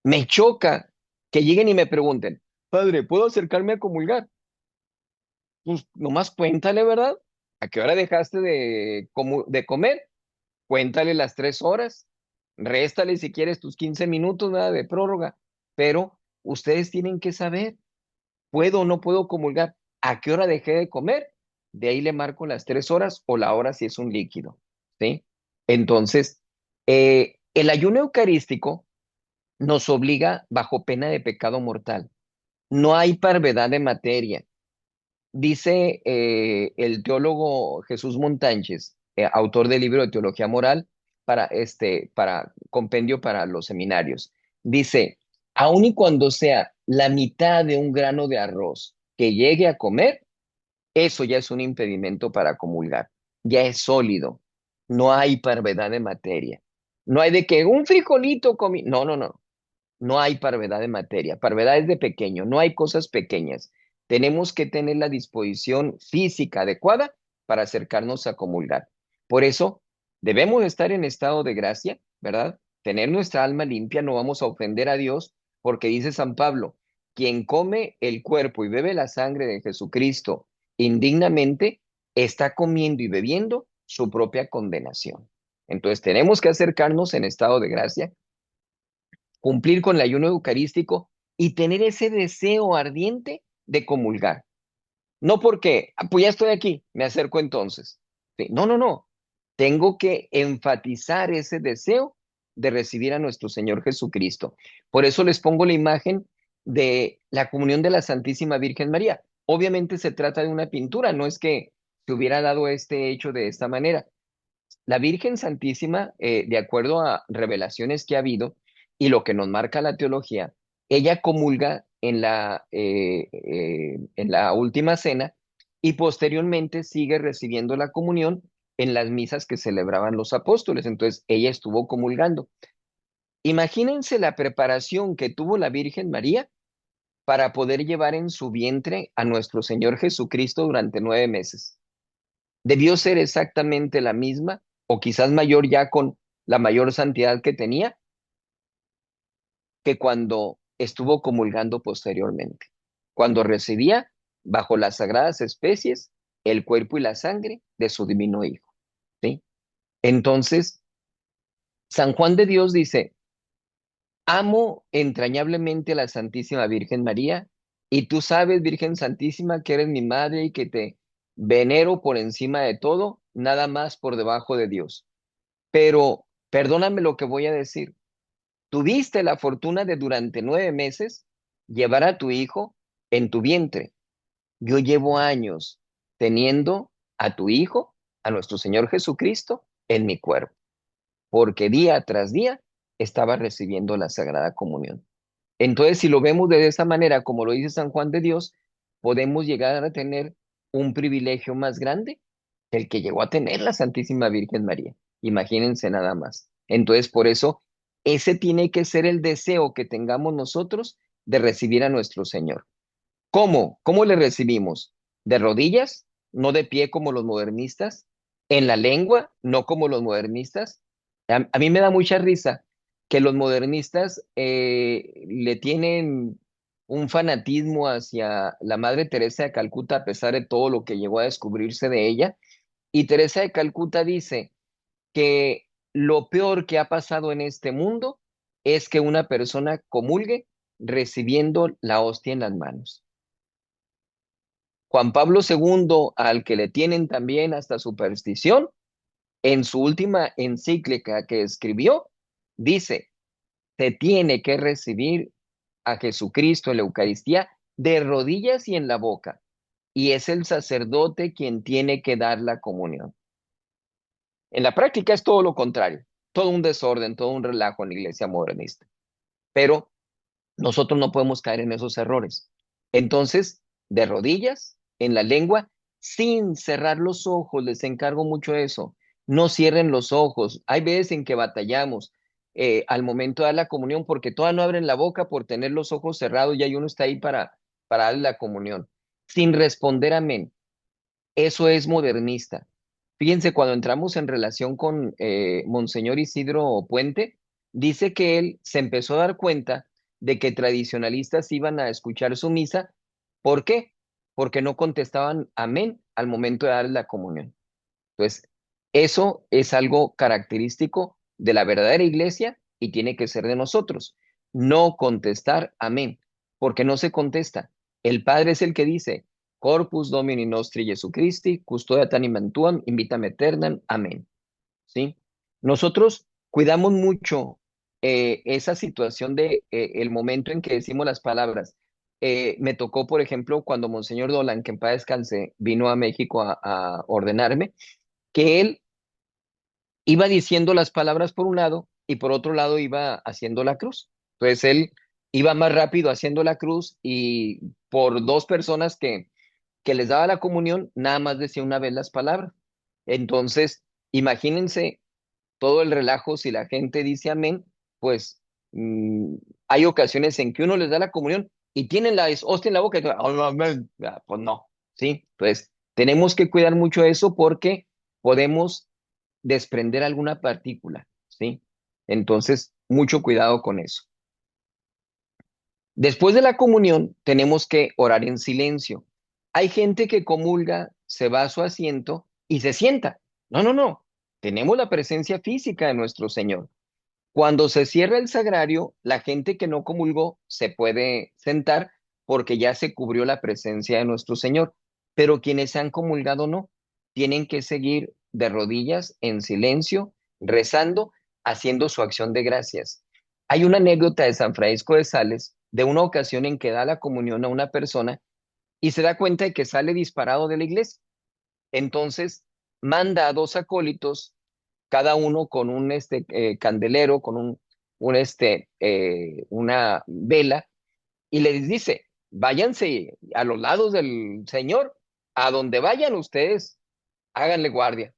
Me choca que lleguen y me pregunten, padre, ¿puedo acercarme a comulgar? Pues nomás cuéntale, ¿verdad? ¿A qué hora dejaste de comer? Cuéntale las 3 horas, réstale si quieres tus 15 minutos, nada de prórroga, pero ustedes tienen que saber, ¿puedo o no puedo comulgar? ¿A qué hora dejé de comer? De ahí le marco las 3 horas o la hora si es un líquido, ¿sí? Entonces, el ayuno eucarístico nos obliga bajo pena de pecado mortal. No hay parvedad de materia. Dice el teólogo Jesús Montánchez, autor del libro de Teología Moral, para compendio para los seminarios. Dice, aun y cuando sea la mitad de un grano de arroz que llegue a comer, eso ya es un impedimento para comulgar. Ya es sólido. No hay parvedad de materia. No hay de que un frijolito comí. No, no, no. No hay parvedad de materia, parvedad es de pequeño, no hay cosas pequeñas. Tenemos que tener la disposición física adecuada para acercarnos a comulgar. Por eso debemos estar en estado de gracia, ¿verdad? Tener nuestra alma limpia, no vamos a ofender a Dios, porque dice San Pablo, quien come el cuerpo y bebe la sangre de Jesucristo indignamente, está comiendo y bebiendo su propia condenación. Entonces tenemos que acercarnos en estado de gracia, cumplir con el ayuno eucarístico y tener ese deseo ardiente de comulgar. No porque, pues ya estoy aquí, me acerco entonces. Sí, no, no, no. Tengo que enfatizar ese deseo de recibir a nuestro Señor Jesucristo. Por eso les pongo la imagen de la comunión de la Santísima Virgen María. Obviamente se trata de una pintura, no es que se hubiera dado este hecho de esta manera. La Virgen Santísima, de acuerdo a revelaciones que ha habido y lo que nos marca la teología, ella comulga en la última cena y posteriormente sigue recibiendo la comunión en las misas que celebraban los apóstoles. Entonces, ella estuvo comulgando. Imagínense la preparación que tuvo la Virgen María para poder llevar en su vientre a nuestro Señor Jesucristo durante 9 meses. Debió ser exactamente la misma, o quizás mayor ya con la mayor santidad que tenía, que cuando estuvo comulgando posteriormente, cuando recibía bajo las sagradas especies el cuerpo y la sangre de su divino Hijo, ¿sí? Entonces, San Juan de Dios dice, amo entrañablemente a la Santísima Virgen María, y tú sabes, Virgen Santísima, que eres mi madre y que te venero por encima de todo, nada más por debajo de Dios. Pero perdóname lo que voy a decir. Tuviste la fortuna de durante 9 meses llevar a tu hijo en tu vientre. Yo llevo años teniendo a tu hijo, a nuestro Señor Jesucristo, en mi cuerpo, porque día tras día estaba recibiendo la Sagrada Comunión. Entonces, si lo vemos de esa manera, como lo dice San Juan de Dios, podemos llegar a tener un privilegio más grande que el que llegó a tener la Santísima Virgen María. Imagínense nada más. Entonces, por eso, ese tiene que ser el deseo que tengamos nosotros de recibir a nuestro Señor. ¿Cómo? ¿Cómo le recibimos? ¿De rodillas? ¿No de pie como los modernistas? ¿En la lengua? ¿No como los modernistas? A mí me da mucha risa que los modernistas le tienen un fanatismo hacia la Madre Teresa de Calcuta a pesar de todo lo que llegó a descubrirse de ella. Y Teresa de Calcuta dice que lo peor que ha pasado en este mundo es que una persona comulgue recibiendo la hostia en las manos. Juan Pablo II, al que le tienen también hasta superstición, en su última encíclica que escribió, dice, se tiene que recibir a Jesucristo en la Eucaristía de rodillas y en la boca, y es el sacerdote quien tiene que dar la comunión. En la práctica es todo lo contrario, todo un desorden, todo un relajo en la iglesia modernista, pero nosotros no podemos caer en esos errores. Entonces, de rodillas, en la lengua, sin cerrar los ojos, les encargo mucho eso. No cierren los ojos. Hay veces en que batallamos al momento de dar la comunión porque todavía no abren la boca por tener los ojos cerrados y hay uno está ahí para darle la comunión. Sin responder amén. Eso es modernista. Fíjense, cuando entramos en relación con Monseñor Isidro Puente, dice que él se empezó a dar cuenta de que tradicionalistas iban a escuchar su misa. ¿Por qué? Porque no contestaban amén al momento de dar la comunión. Entonces, eso es algo característico de la verdadera iglesia y tiene que ser de nosotros. No contestar amén, porque no se contesta. El Padre es el que dice, Corpus Domini Nostri Jesucristi, custodia tanimem tuam, invita aeternam, amén. ¿Sí? Nosotros cuidamos mucho esa situación de el momento en que decimos las palabras. Me tocó, por ejemplo, cuando Monseñor Dolan, que en paz descanse, vino a México a ordenarme, que él iba diciendo las palabras por un lado y por otro lado iba haciendo la cruz. Entonces él iba más rápido haciendo la cruz y por dos personas que les daba la comunión, nada más decía una vez las palabras. Entonces, imagínense todo el relajo si la gente dice amén, pues hay ocasiones en que uno les da la comunión y tienen la hostia en la boca y amén. Pues no, ¿sí? Pues tenemos que cuidar mucho eso porque podemos desprender alguna partícula, ¿sí? Entonces, mucho cuidado con eso. Después de la comunión, tenemos que orar en silencio. Hay gente que comulga, se va a su asiento y se sienta. No, no, no. Tenemos la presencia física de nuestro Señor. Cuando se cierra el sagrario, la gente que no comulgó se puede sentar porque ya se cubrió la presencia de nuestro Señor. Pero quienes han comulgado no, tienen que seguir de rodillas en silencio, rezando, haciendo su acción de gracias. Hay una anécdota de San Francisco de Sales de una ocasión en que da la comunión a una persona y se da cuenta de que sale disparado de la iglesia. Entonces manda a dos acólitos, cada uno con un candelero, con una vela, y les dice, váyanse a los lados del Señor, a donde vayan ustedes, háganle guardia.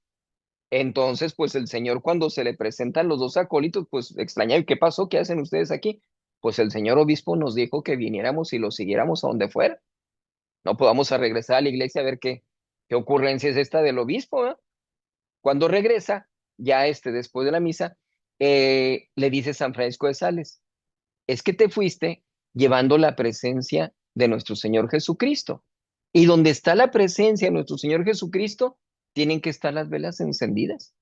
Entonces, pues el Señor cuando se le presentan los dos acólitos, pues extraña, ¿y qué pasó? ¿Qué hacen ustedes aquí? Pues el señor obispo nos dijo que viniéramos y lo siguiéramos a donde fuera. No podamos a regresar a la iglesia a ver qué ocurrencia es esta del obispo, ¿eh? Cuando regresa, ya después de la misa, le dice San Francisco de Sales, es que te fuiste llevando la presencia de nuestro Señor Jesucristo. Y donde está la presencia de nuestro Señor Jesucristo, tienen que estar las velas encendidas.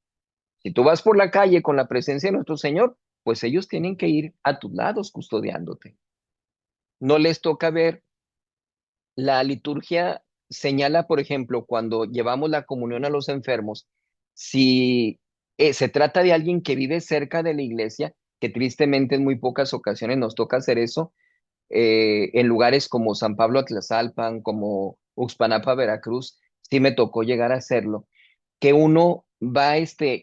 Si tú vas por la calle con la presencia de nuestro Señor, pues ellos tienen que ir a tus lados custodiándote. No les toca ver la liturgia señala, por ejemplo, cuando llevamos la comunión a los enfermos, si se trata de alguien que vive cerca de la iglesia, que tristemente en muy pocas ocasiones nos toca hacer eso, en lugares como San Pablo Atlasalpan, como Uxpanapa, Veracruz, sí me tocó llegar a hacerlo, que uno va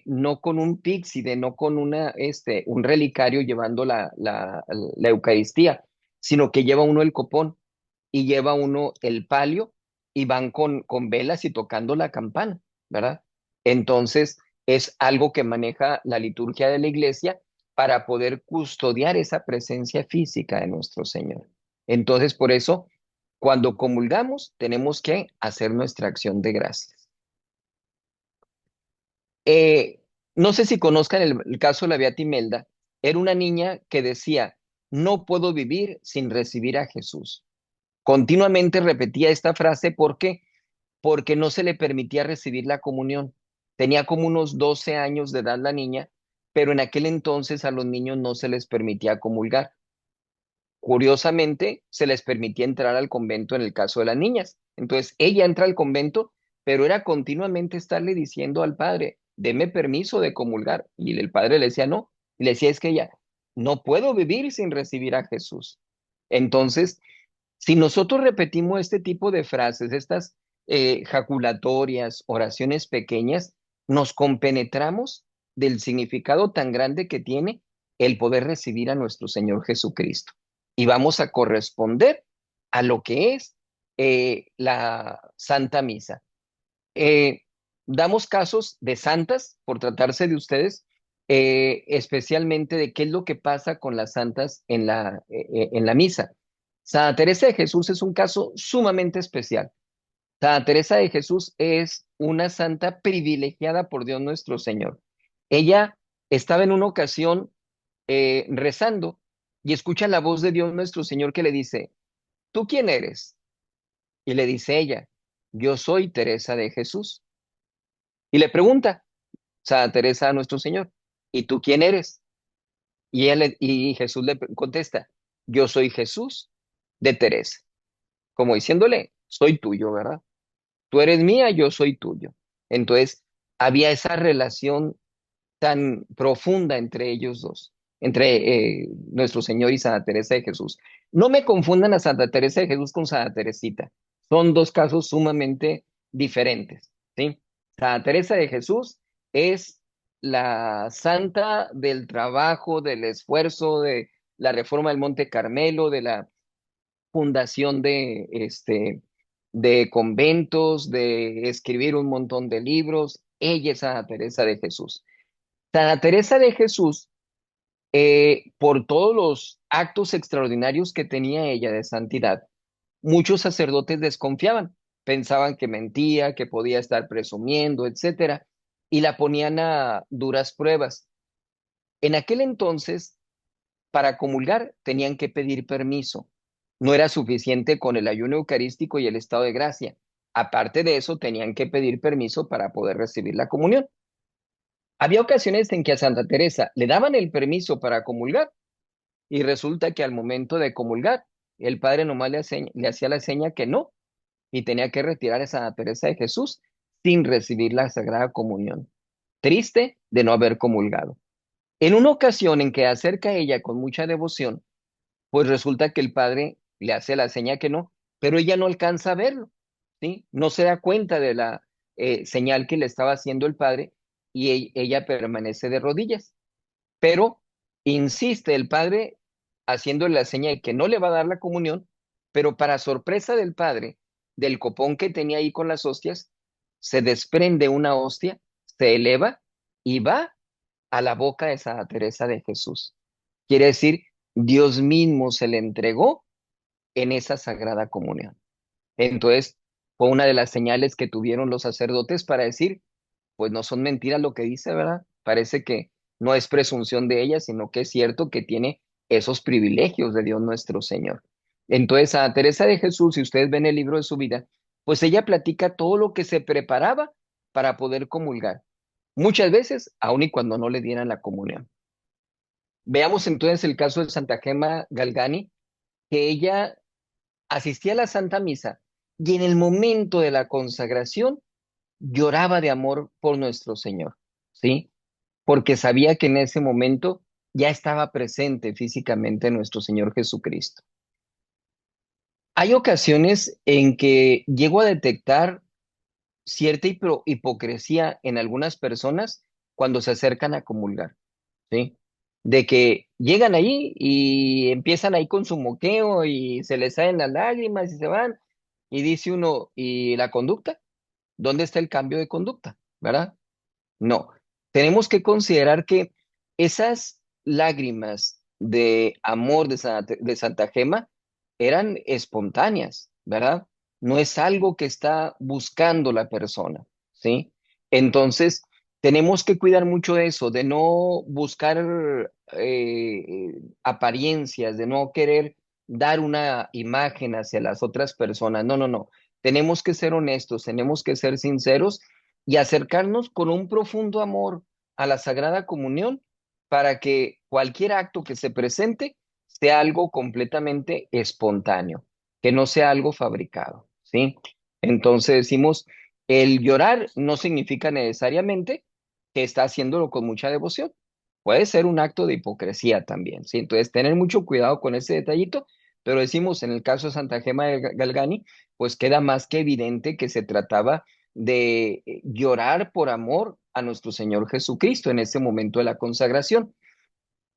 no con un píxide, no con un relicario llevando la Eucaristía, sino que lleva uno el copón y lleva uno el palio y van con velas y tocando la campana, ¿verdad? Entonces, es algo que maneja la liturgia de la iglesia para poder custodiar esa presencia física de nuestro Señor. Entonces, por eso, cuando comulgamos, tenemos que hacer nuestra acción de gracias. Eh, no sé si conozcan el caso de la Beata Imelda. Era una niña que decía, no puedo vivir sin recibir a Jesús. Continuamente repetía esta frase porque no se le permitía recibir la comunión. Tenía como unos 12 años de edad la niña, pero en aquel entonces a los niños no se les permitía comulgar. Curiosamente, se les permitía entrar al convento en el caso de las niñas. Entonces, ella entra al convento, pero era continuamente estarle diciendo al padre, deme permiso de comulgar. Y el padre le decía no. Y le decía, es que ella, no puedo vivir sin recibir a Jesús. Entonces, si nosotros repetimos este tipo de frases, estas jaculatorias, oraciones pequeñas, nos compenetramos del significado tan grande que tiene el poder recibir a nuestro Señor Jesucristo. Y vamos a corresponder a lo que es la Santa Misa. Eh, Damos casos de santas, por tratarse de ustedes, especialmente de qué es lo que pasa con las santas en la misa. Santa Teresa de Jesús es un caso sumamente especial. Santa Teresa de Jesús es una santa privilegiada por Dios nuestro Señor. Ella estaba en una ocasión rezando y escucha la voz de Dios nuestro Señor que le dice, ¿tú quién eres? Y le dice ella, yo soy Teresa de Jesús. Y le pregunta, Santa Teresa a nuestro Señor, ¿y tú quién eres? Y Jesús le contesta, yo soy Jesús de Teresa, como diciéndole, soy tuyo, ¿verdad? Tú eres mía, yo soy tuyo. Entonces, había esa relación tan profunda entre ellos dos, entre nuestro Señor y Santa Teresa de Jesús. No me confundan a Santa Teresa de Jesús con Santa Teresita. Son dos casos sumamente diferentes, ¿sí? Santa Teresa de Jesús es la santa del trabajo, del esfuerzo, de la reforma del Monte Carmelo, de la fundación de conventos, de escribir un montón de libros. Ella es Santa Teresa de Jesús. Santa Teresa de Jesús, por todos los actos extraordinarios que tenía ella de santidad, muchos sacerdotes desconfiaban, pensaban que mentía, que podía estar presumiendo, etcétera, y la ponían a duras pruebas. En aquel entonces, para comulgar, tenían que pedir permiso. No era suficiente con el ayuno eucarístico y el estado de gracia. Aparte de eso, tenían que pedir permiso para poder recibir la comunión. Había ocasiones en que a Santa Teresa le daban el permiso para comulgar y resulta que al momento de comulgar, el padre nomás le hacía la seña que no y tenía que retirar a Santa Teresa de Jesús sin recibir la Sagrada Comunión. Triste de no haber comulgado. En una ocasión en que acerca a ella con mucha devoción, pues resulta que el padre le hace la seña que no, pero ella no alcanza a verlo, ¿sí? No se da cuenta de la señal que le estaba haciendo el padre y ella permanece de rodillas. Pero insiste el padre haciéndole la señal de que no le va a dar la comunión, pero para sorpresa del padre, del copón que tenía ahí con las hostias, se desprende una hostia, se eleva y va a la boca de Santa Teresa de Jesús. Quiere decir, Dios mismo se le entregó en esa sagrada comunión. Entonces, fue una de las señales que tuvieron los sacerdotes para decir, pues no son mentiras lo que dice, ¿verdad? Parece que no es presunción de ella, sino que es cierto que tiene esos privilegios de Dios nuestro Señor. Entonces, a Teresa de Jesús, si ustedes ven el libro de su vida, pues ella platica todo lo que se preparaba para poder comulgar. Muchas veces, aun y cuando no le dieran la comunión. Veamos entonces el caso de Santa Gema Galgani, que ella asistía a la Santa Misa y en el momento de la consagración lloraba de amor por nuestro Señor, ¿sí? Porque sabía que en ese momento ya estaba presente físicamente nuestro Señor Jesucristo. Hay ocasiones en que llego a detectar cierta hipocresía en algunas personas cuando se acercan a comulgar, ¿sí? De que llegan ahí y empiezan ahí con su moqueo y se les salen las lágrimas y se van y dice uno, ¿y la conducta? ¿Dónde está el cambio de conducta? ¿Verdad? No, tenemos que considerar que esas lágrimas de amor de Santa Gema eran espontáneas, ¿verdad? No es algo que está buscando la persona, ¿sí? Entonces, tenemos que cuidar mucho de eso, de no buscar apariencias, de no querer dar una imagen hacia las otras personas. No, no, no. Tenemos que ser honestos, tenemos que ser sinceros y acercarnos con un profundo amor a la Sagrada Comunión para que cualquier acto que se presente sea algo completamente espontáneo, que no sea algo fabricado, ¿sí? Entonces decimos, el llorar no significa necesariamente que está haciéndolo con mucha devoción. Puede ser un acto de hipocresía también, ¿sí? Entonces, tener mucho cuidado con ese detallito, pero decimos, en el caso de Santa Gema de Galgani, pues queda más que evidente que se trataba de llorar por amor a nuestro Señor Jesucristo en ese momento de la consagración.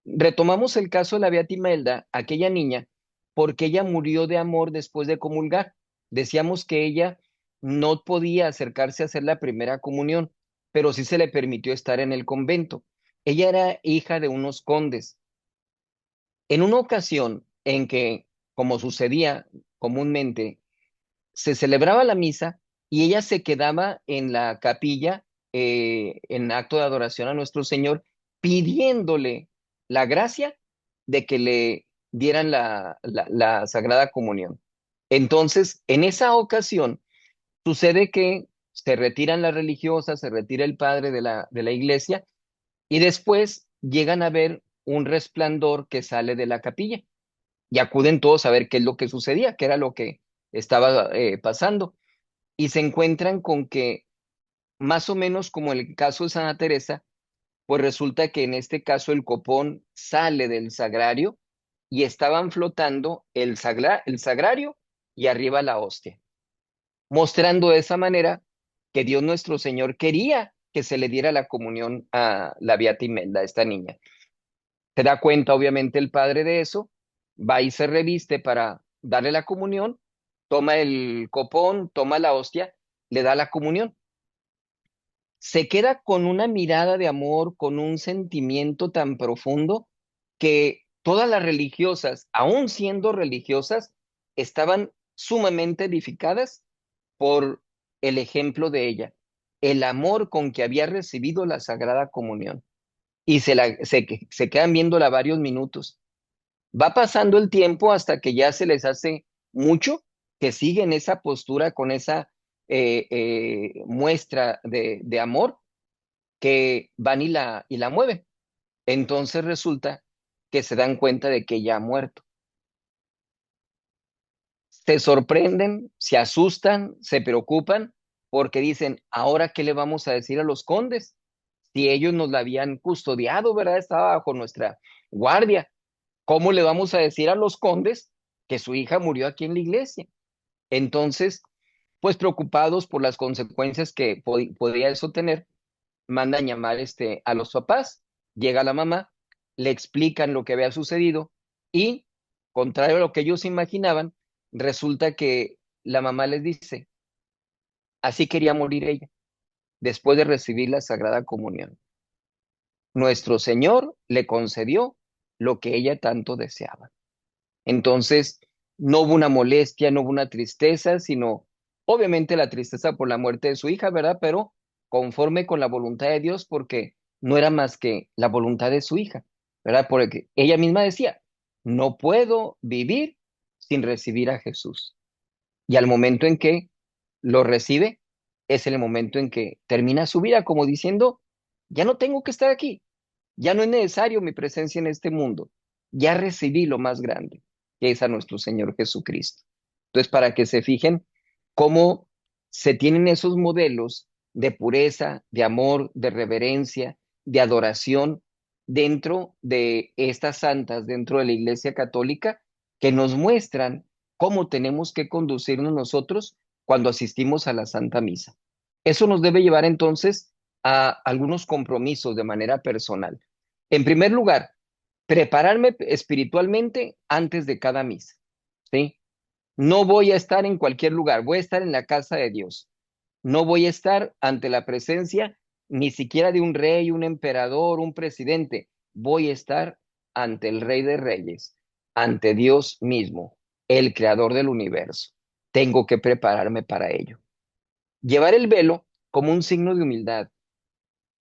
Retomamos el caso de la Beata Imelda, aquella niña, porque ella murió de amor después de comulgar. Decíamos que ella no podía acercarse a hacer la primera comunión, pero sí se le permitió estar en el convento. Ella era hija de unos condes. En una ocasión en que, como sucedía comúnmente, se celebraba la misa y ella se quedaba en la capilla en acto de adoración a nuestro Señor, pidiéndole la gracia de que le dieran la Sagrada Comunión. Entonces, en esa ocasión, sucede que se retiran las religiosas, se retira el padre de la iglesia y después llegan a ver un resplandor que sale de la capilla y acuden todos a ver qué es lo que sucedía, qué era lo que estaba pasando. Y se encuentran con que, más o menos como el caso de Santa Teresa, pues resulta que en este caso el copón sale del sagrario y estaban flotando el sagrario y arriba la hostia, mostrando de esa manera que Dios nuestro Señor quería que se le diera la comunión a la Beata Imelda, a esta niña. Se da cuenta, obviamente, el padre de eso, va y se reviste para darle la comunión, toma el copón, toma la hostia, le da la comunión. Se queda con una mirada de amor, con un sentimiento tan profundo que todas las religiosas, aún siendo religiosas, estaban sumamente edificadas por el ejemplo de ella, el amor con que había recibido la Sagrada Comunión. Y se quedan viéndola varios minutos. Va pasando el tiempo hasta que ya se les hace mucho que siguen esa postura con esa muestra de amor que van y la mueven. Entonces resulta que se dan cuenta de que ya ha muerto. Se sorprenden, se asustan, se preocupan porque dicen, ¿ahora qué le vamos a decir a los condes? Si ellos nos la habían custodiado, ¿verdad? Estaba bajo nuestra guardia. ¿Cómo le vamos a decir a los condes que su hija murió aquí en la iglesia? Entonces, pues preocupados por las consecuencias que podría eso tener, mandan llamar a los papás, llega la mamá, le explican lo que había sucedido y, contrario a lo que ellos imaginaban, resulta que la mamá les dice, así quería morir ella, después de recibir la Sagrada Comunión. Nuestro Señor le concedió lo que ella tanto deseaba. Entonces, no hubo una molestia, no hubo una tristeza, sino obviamente la tristeza por la muerte de su hija, ¿verdad? Pero conforme con la voluntad de Dios, porque no era más que la voluntad de su hija, ¿verdad? Porque ella misma decía, no puedo vivir sin recibir a Jesús. Y al momento en que lo recibe, es el momento en que termina su vida, como diciendo, ya no tengo que estar aquí, ya no es necesario mi presencia en este mundo. Ya recibí lo más grande, que es a nuestro Señor Jesucristo. Entonces, para que se fijen cómo se tienen esos modelos de pureza, de amor, de reverencia, de adoración dentro de estas santas, dentro de la Iglesia Católica, que nos muestran cómo tenemos que conducirnos nosotros cuando asistimos a la Santa Misa. Eso nos debe llevar entonces a algunos compromisos de manera personal. En primer lugar, prepararme espiritualmente antes de cada misa, ¿sí? No voy a estar en cualquier lugar, voy a estar en la casa de Dios. No voy a estar ante la presencia ni siquiera de un rey, un emperador, un presidente. Voy a estar ante el Rey de Reyes, ante Dios mismo, el creador del universo. Tengo que prepararme para ello. Llevar el velo como un signo de humildad.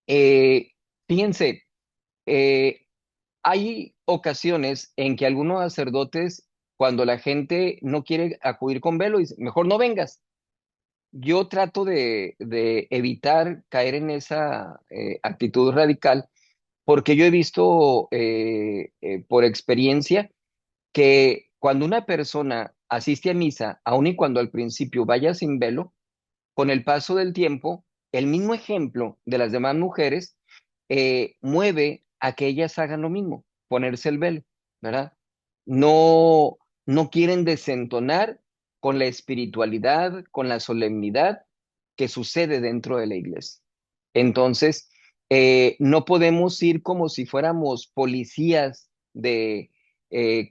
Eh, Fíjense, eh, hay ocasiones en que algunos sacerdotes, cuando la gente no quiere acudir con velo, dicen, mejor no vengas. Yo trato de evitar caer en esa actitud radical, porque yo he visto por experiencia que cuando una persona asiste a misa, aun y cuando al principio vaya sin velo, con el paso del tiempo, el mismo ejemplo de las demás mujeres mueve a que ellas hagan lo mismo, ponerse el velo, ¿verdad? No, no quieren desentonar con la espiritualidad, con la solemnidad que sucede dentro de la iglesia. Entonces, no podemos ir como si fuéramos policías de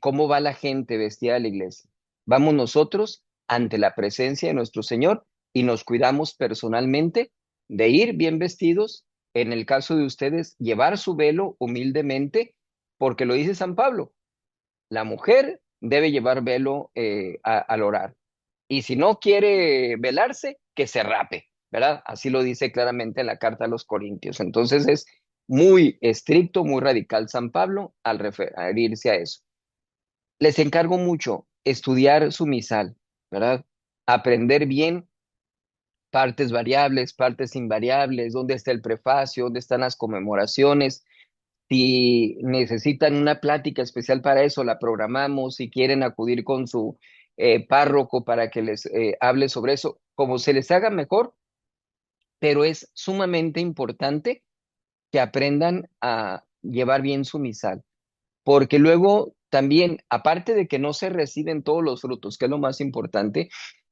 cómo va la gente vestida a la iglesia. Vamos nosotros ante la presencia de nuestro Señor y nos cuidamos personalmente de ir bien vestidos. En el caso de ustedes, llevar su velo humildemente, porque lo dice San Pablo, la mujer debe llevar velo al orar. Y si no quiere velarse, que se rape, ¿verdad? Así lo dice claramente en la carta a los Corintios. Entonces es muy estricto, muy radical San Pablo al referirse a eso. Les encargo mucho estudiar su misal, ¿verdad? Aprender bien partes variables, partes invariables, dónde está el prefacio, dónde están las conmemoraciones. Si necesitan una plática especial para eso, la programamos. Si quieren acudir con su párroco para que les hable sobre eso, como se les haga mejor, pero es sumamente importante que aprendan a llevar bien su misal, porque luego también, aparte de que no se reciben todos los frutos, que es lo más importante,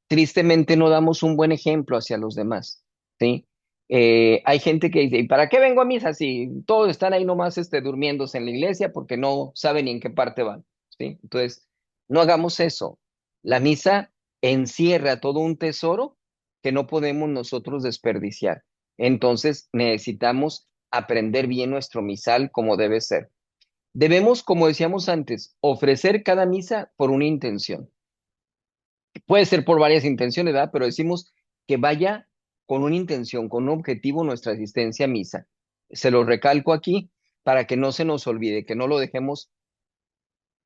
tristemente no damos un buen ejemplo hacia los demás, ¿sí? Hay gente que dice, ¿y para qué vengo a misa si todos están ahí nomás durmiéndose en la iglesia porque no saben ni en qué parte van, ¿sí? Entonces, no hagamos eso. La misa encierra todo un tesoro que no podemos nosotros desperdiciar. Entonces, necesitamos aprender bien nuestro misal como debe ser. Debemos, como decíamos antes, ofrecer cada misa por una intención. Puede ser por varias intenciones, ¿verdad? Pero decimos que vaya con una intención, con un objetivo nuestra asistencia a misa. Se lo recalco aquí para que no se nos olvide, que no lo dejemos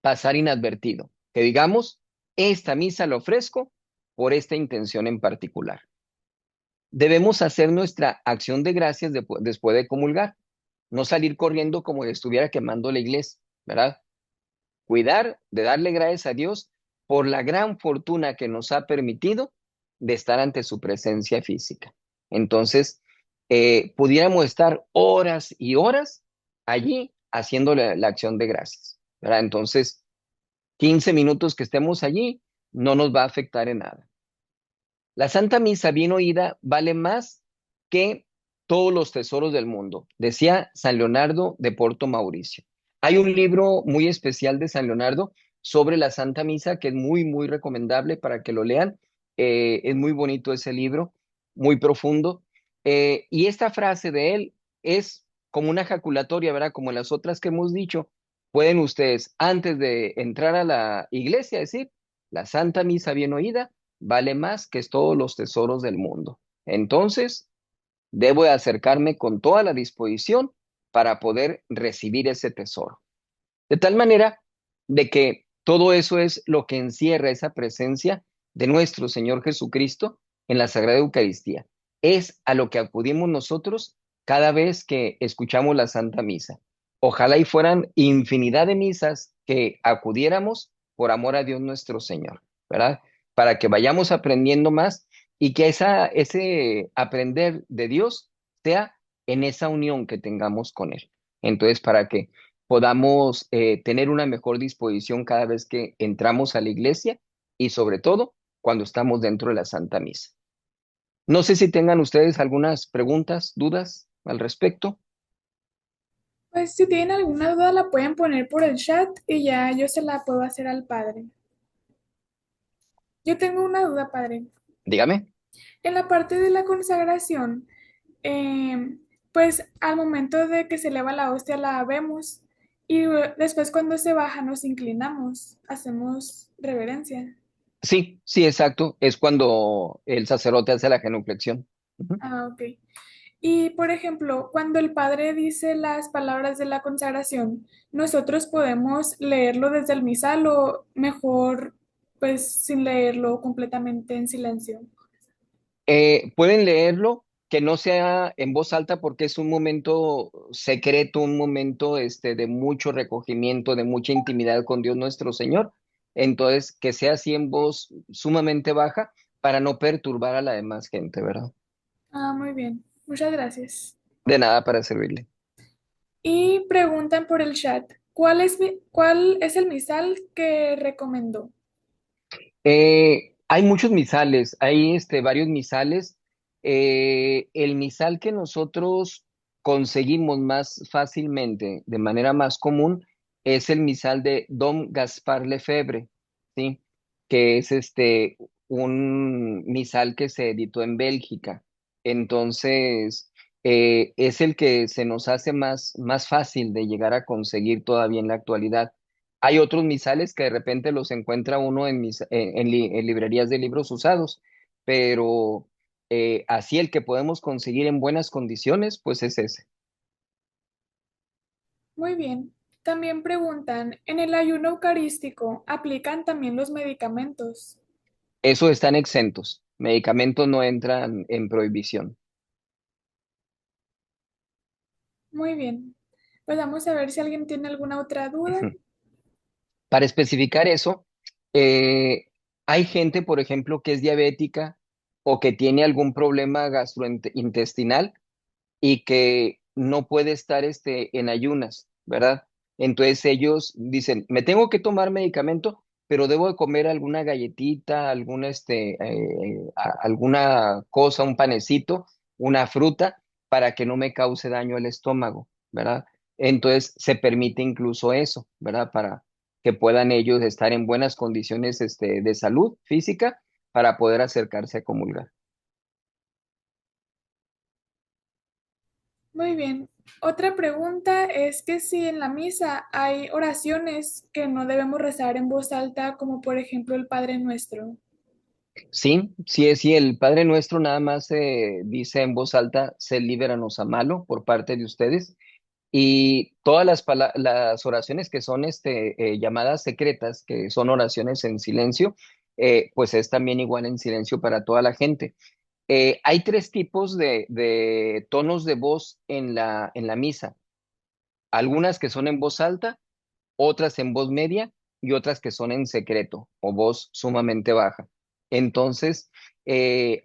pasar inadvertido. Que digamos, esta misa la ofrezco por esta intención en particular. Debemos hacer nuestra acción de gracias después de comulgar, no salir corriendo como si estuviera quemando la iglesia, ¿verdad? Cuidar de darle gracias a Dios por la gran fortuna que nos ha permitido de estar ante su presencia física. Entonces, pudiéramos estar horas y horas allí haciendo la acción de gracias, ¿verdad? Entonces, 15 minutos que estemos allí no nos va a afectar en nada. La Santa Misa bien oída vale más que todos los tesoros del mundo, decía San Leonardo de Porto Mauricio. Hay un libro muy especial de San Leonardo sobre la Santa Misa que es muy, muy recomendable para que lo lean. Es muy bonito ese libro, muy profundo. Y esta frase de él es como una ejaculatoria, ¿verdad? Como las otras que hemos dicho. Pueden ustedes, antes de entrar a la iglesia, decir, la Santa Misa bien oída vale más que todos los tesoros del mundo. Entonces, debo de acercarme con toda la disposición para poder recibir ese tesoro. De tal manera de que todo eso es lo que encierra esa presencia de nuestro Señor Jesucristo en la Sagrada Eucaristía. Es a lo que acudimos nosotros cada vez que escuchamos la Santa Misa. Ojalá y fueran infinidad de misas que acudiéramos por amor a Dios nuestro Señor, ¿verdad? Para que vayamos aprendiendo más y que ese aprender de Dios sea en esa unión que tengamos con Él. Entonces, para que podamos tener una mejor disposición cada vez que entramos a la iglesia y sobre todo cuando estamos dentro de la Santa Misa. No sé si tengan ustedes algunas preguntas, dudas al respecto. Pues si tienen alguna duda la pueden poner por el chat y ya yo se la puedo hacer al padre. Yo tengo una duda, padre. Dígame. En la parte de la consagración, pues al momento de que se eleva la hostia la vemos y después cuando se baja nos inclinamos, hacemos reverencia. Sí, sí, exacto. Es cuando el sacerdote hace la genuflexión. Ujú. Ah, ok. Y por ejemplo, cuando el padre dice las palabras de la consagración, ¿nosotros podemos leerlo desde el misal o mejor, pues sin leerlo completamente en silencio? Pueden leerlo, que no sea en voz alta porque es un momento secreto, un momento de mucho recogimiento, de mucha intimidad con Dios nuestro Señor. Entonces, que sea así en voz sumamente baja para no perturbar a la demás gente, ¿verdad? Ah, muy bien. Muchas gracias. De nada para servirle. Y preguntan por el chat, cuál es el misal que recomendó? Hay muchos misales, hay varios misales. El misal que nosotros conseguimos más fácilmente, de manera más común, es el misal de Dom Gaspar Lefebvre, ¿sí? Que es un misal que se editó en Bélgica. Entonces, es el que se nos hace más fácil de llegar a conseguir todavía en la actualidad. Hay otros misales que de repente los encuentra uno en librerías de libros usados, pero así el que podemos conseguir en buenas condiciones, pues es ese. Muy bien. También preguntan, ¿en el ayuno eucarístico aplican también los medicamentos? Eso están exentos. Medicamentos no entran en prohibición. Muy bien. Pues vamos a ver si alguien tiene alguna otra duda. Ujú. Para especificar eso, eh, hay gente, por ejemplo, que es diabética o que tiene algún problema gastrointestinal y que no puede estar en ayunas, ¿verdad? Entonces ellos dicen, me tengo que tomar medicamento, pero debo de comer alguna galletita, alguna cosa, un panecito, una fruta, para que no me cause daño el estómago, ¿verdad? Entonces se permite incluso eso, ¿verdad? Para que puedan ellos estar en buenas condiciones, de salud física para poder acercarse a comulgar. Muy bien. Otra pregunta es que si en la misa hay oraciones que no debemos rezar en voz alta, como por ejemplo el Padre Nuestro. Sí, sí, el Padre Nuestro nada más dice en voz alta, se líbranos a malo por parte de ustedes. Y todas las oraciones que son llamadas secretas, que son oraciones en silencio, pues es también igual en silencio para toda la gente. Hay tres tipos de tonos de voz en la misa. Algunas que son en voz alta, otras en voz media y otras que son en secreto o voz sumamente baja. Entonces,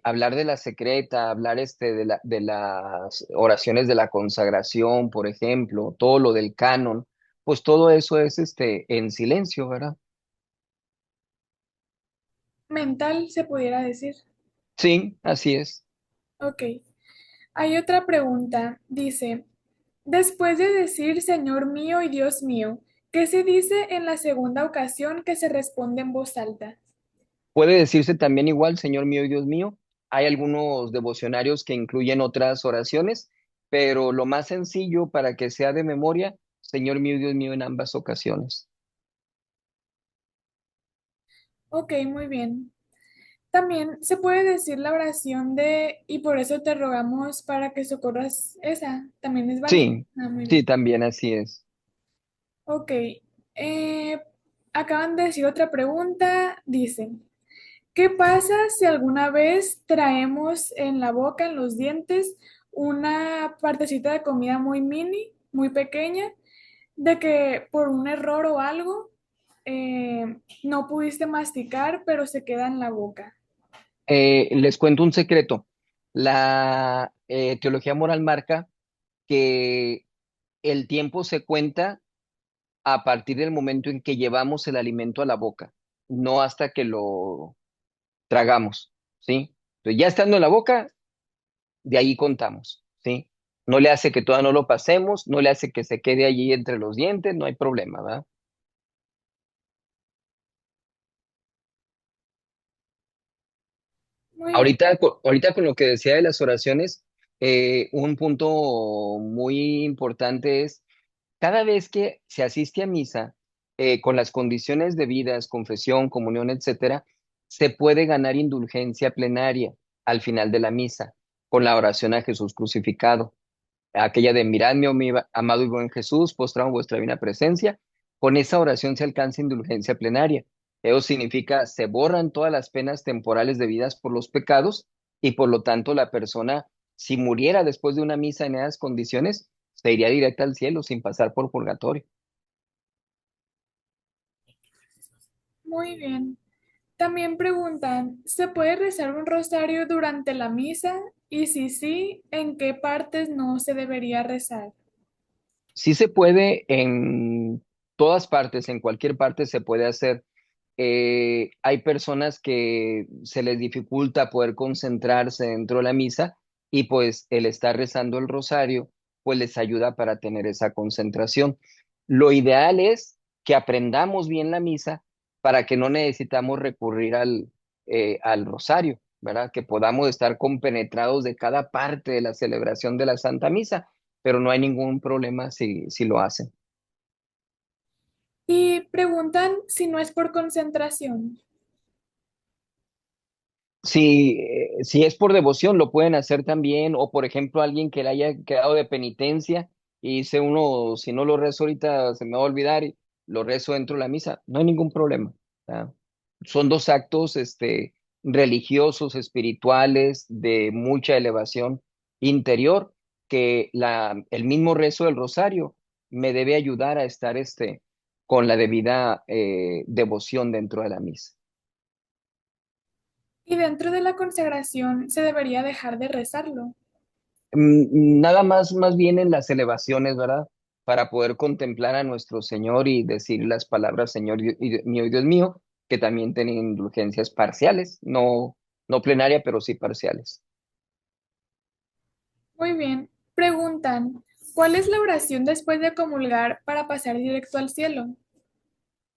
hablar de la secreta, hablar de las oraciones de la consagración, por ejemplo, todo lo del canon, pues todo eso es en silencio, ¿verdad? Mental, se pudiera decir. Sí, así es. Ok. Hay otra pregunta. Dice, después de decir Señor mío y Dios mío, ¿qué se dice en la segunda ocasión que se responde en voz alta? Puede decirse también igual, Señor mío y Dios mío. Hay algunos devocionarios que incluyen otras oraciones, pero lo más sencillo para que sea de memoria, Señor mío y Dios mío en ambas ocasiones. Ok, muy bien. También se puede decir la oración de y por eso te rogamos para que socorras esa. También es válida. Sí, Ah, muy sí, bien. también así es. Ok. eh, acaban de decir otra pregunta. Dicen, ¿qué pasa si alguna vez traemos en la boca, en los dientes, una partecita de comida muy mini, muy pequeña, de que por un error o algo no pudiste masticar, pero se queda en la boca? Les cuento un secreto. La teología moral marca que el tiempo se cuenta a partir del momento en que llevamos el alimento a la boca, no hasta que lo tragamos, ¿sí? Entonces, ya estando en la boca, de ahí contamos, ¿sí? No le hace que todavía no lo pasemos, no le hace que se quede allí entre los dientes, no hay problema, ¿verdad? Muy bien. Ahorita con lo que decía de las oraciones, un punto muy importante es cada vez que se asiste a misa, con las condiciones debidas, confesión, comunión, etcétera, se puede ganar indulgencia plenaria al final de la misa, con la oración a Jesús crucificado, aquella de miradme, oh mi amado y buen Jesús, postrado en vuestra divina presencia. Con esa oración se alcanza indulgencia plenaria. Eso significa, se borran todas las penas temporales debidas por los pecados y por lo tanto la persona, si muriera después de una misa en esas condiciones, se iría directa al cielo sin pasar por purgatorio. Muy bien. También preguntan, ¿se puede rezar un rosario durante la misa? Y si sí, ¿en qué partes no se debería rezar? Sí se puede en todas partes, en cualquier parte se puede hacer. Hay personas que se les dificulta poder concentrarse dentro de la misa y pues el estar rezando el rosario pues les ayuda para tener esa concentración. Lo ideal es que aprendamos bien la misa para que no necesitamos recurrir al rosario, ¿verdad? Que podamos estar compenetrados de cada parte de la celebración de la Santa Misa, pero no hay ningún problema si lo hacen. Y preguntan si no es por concentración. Si es por devoción, lo pueden hacer también, o por ejemplo, alguien que le haya quedado de penitencia y dice uno, si no lo rezo ahorita se me va a olvidar y lo rezo dentro de la misa, no hay ningún problema. ¿Verdad? Son dos actos religiosos, espirituales, de mucha elevación interior, que el mismo rezo del rosario me debe ayudar a estar con la debida devoción dentro de la misa. Y dentro de la consagración se debería dejar de rezarlo. Nada más bien en las elevaciones, ¿verdad? Para poder contemplar a nuestro Señor y decir las palabras Señor mío y Dios mío, que también tienen indulgencias parciales, no plenaria, pero sí parciales. Muy bien. Preguntan, ¿cuál es la oración después de comulgar para pasar directo al cielo?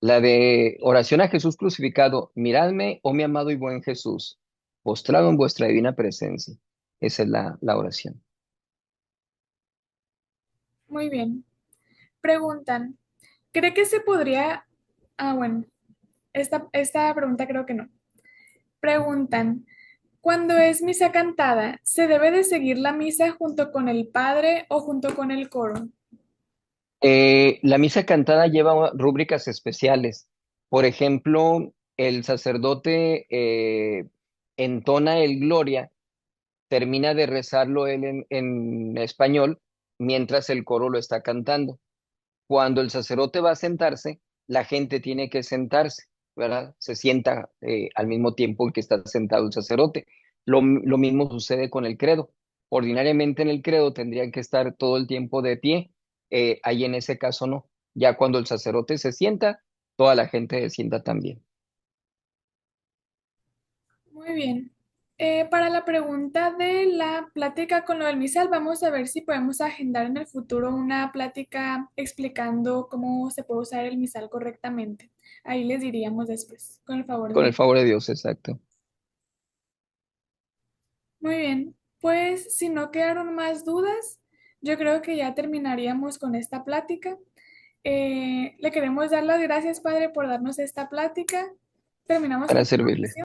La de oración a Jesús crucificado, miradme, oh mi amado y buen Jesús, postrado en vuestra divina presencia. Esa es la oración. Muy bien. Preguntan, ¿cree que se podría... Ah, bueno, esta pregunta creo que no. Preguntan, cuando es misa cantada, ¿se debe de seguir la misa junto con el padre o junto con el coro? La misa cantada lleva rúbricas especiales. Por ejemplo, el sacerdote entona el Gloria, termina de rezarlo él en español, mientras el coro lo está cantando. Cuando el sacerdote va a sentarse, la gente tiene que sentarse, ¿verdad? Se sienta al mismo tiempo que está sentado el sacerdote. Lo mismo sucede con el credo. Ordinariamente en el credo tendrían que estar todo el tiempo de pie, ahí en ese caso no. Ya cuando el sacerdote se sienta, toda la gente se sienta también. Muy bien. Para la pregunta de la plática con lo del misal, vamos a ver si podemos agendar en el futuro una plática explicando cómo se puede usar el misal correctamente. Ahí les diríamos después, con el favor de Con el Dios. favor de Dios, exacto. Muy bien, pues si no quedaron más dudas, yo creo que ya terminaríamos con esta plática. Le queremos dar las gracias, Padre, por darnos esta plática. Terminamos Para con una servirle. oración.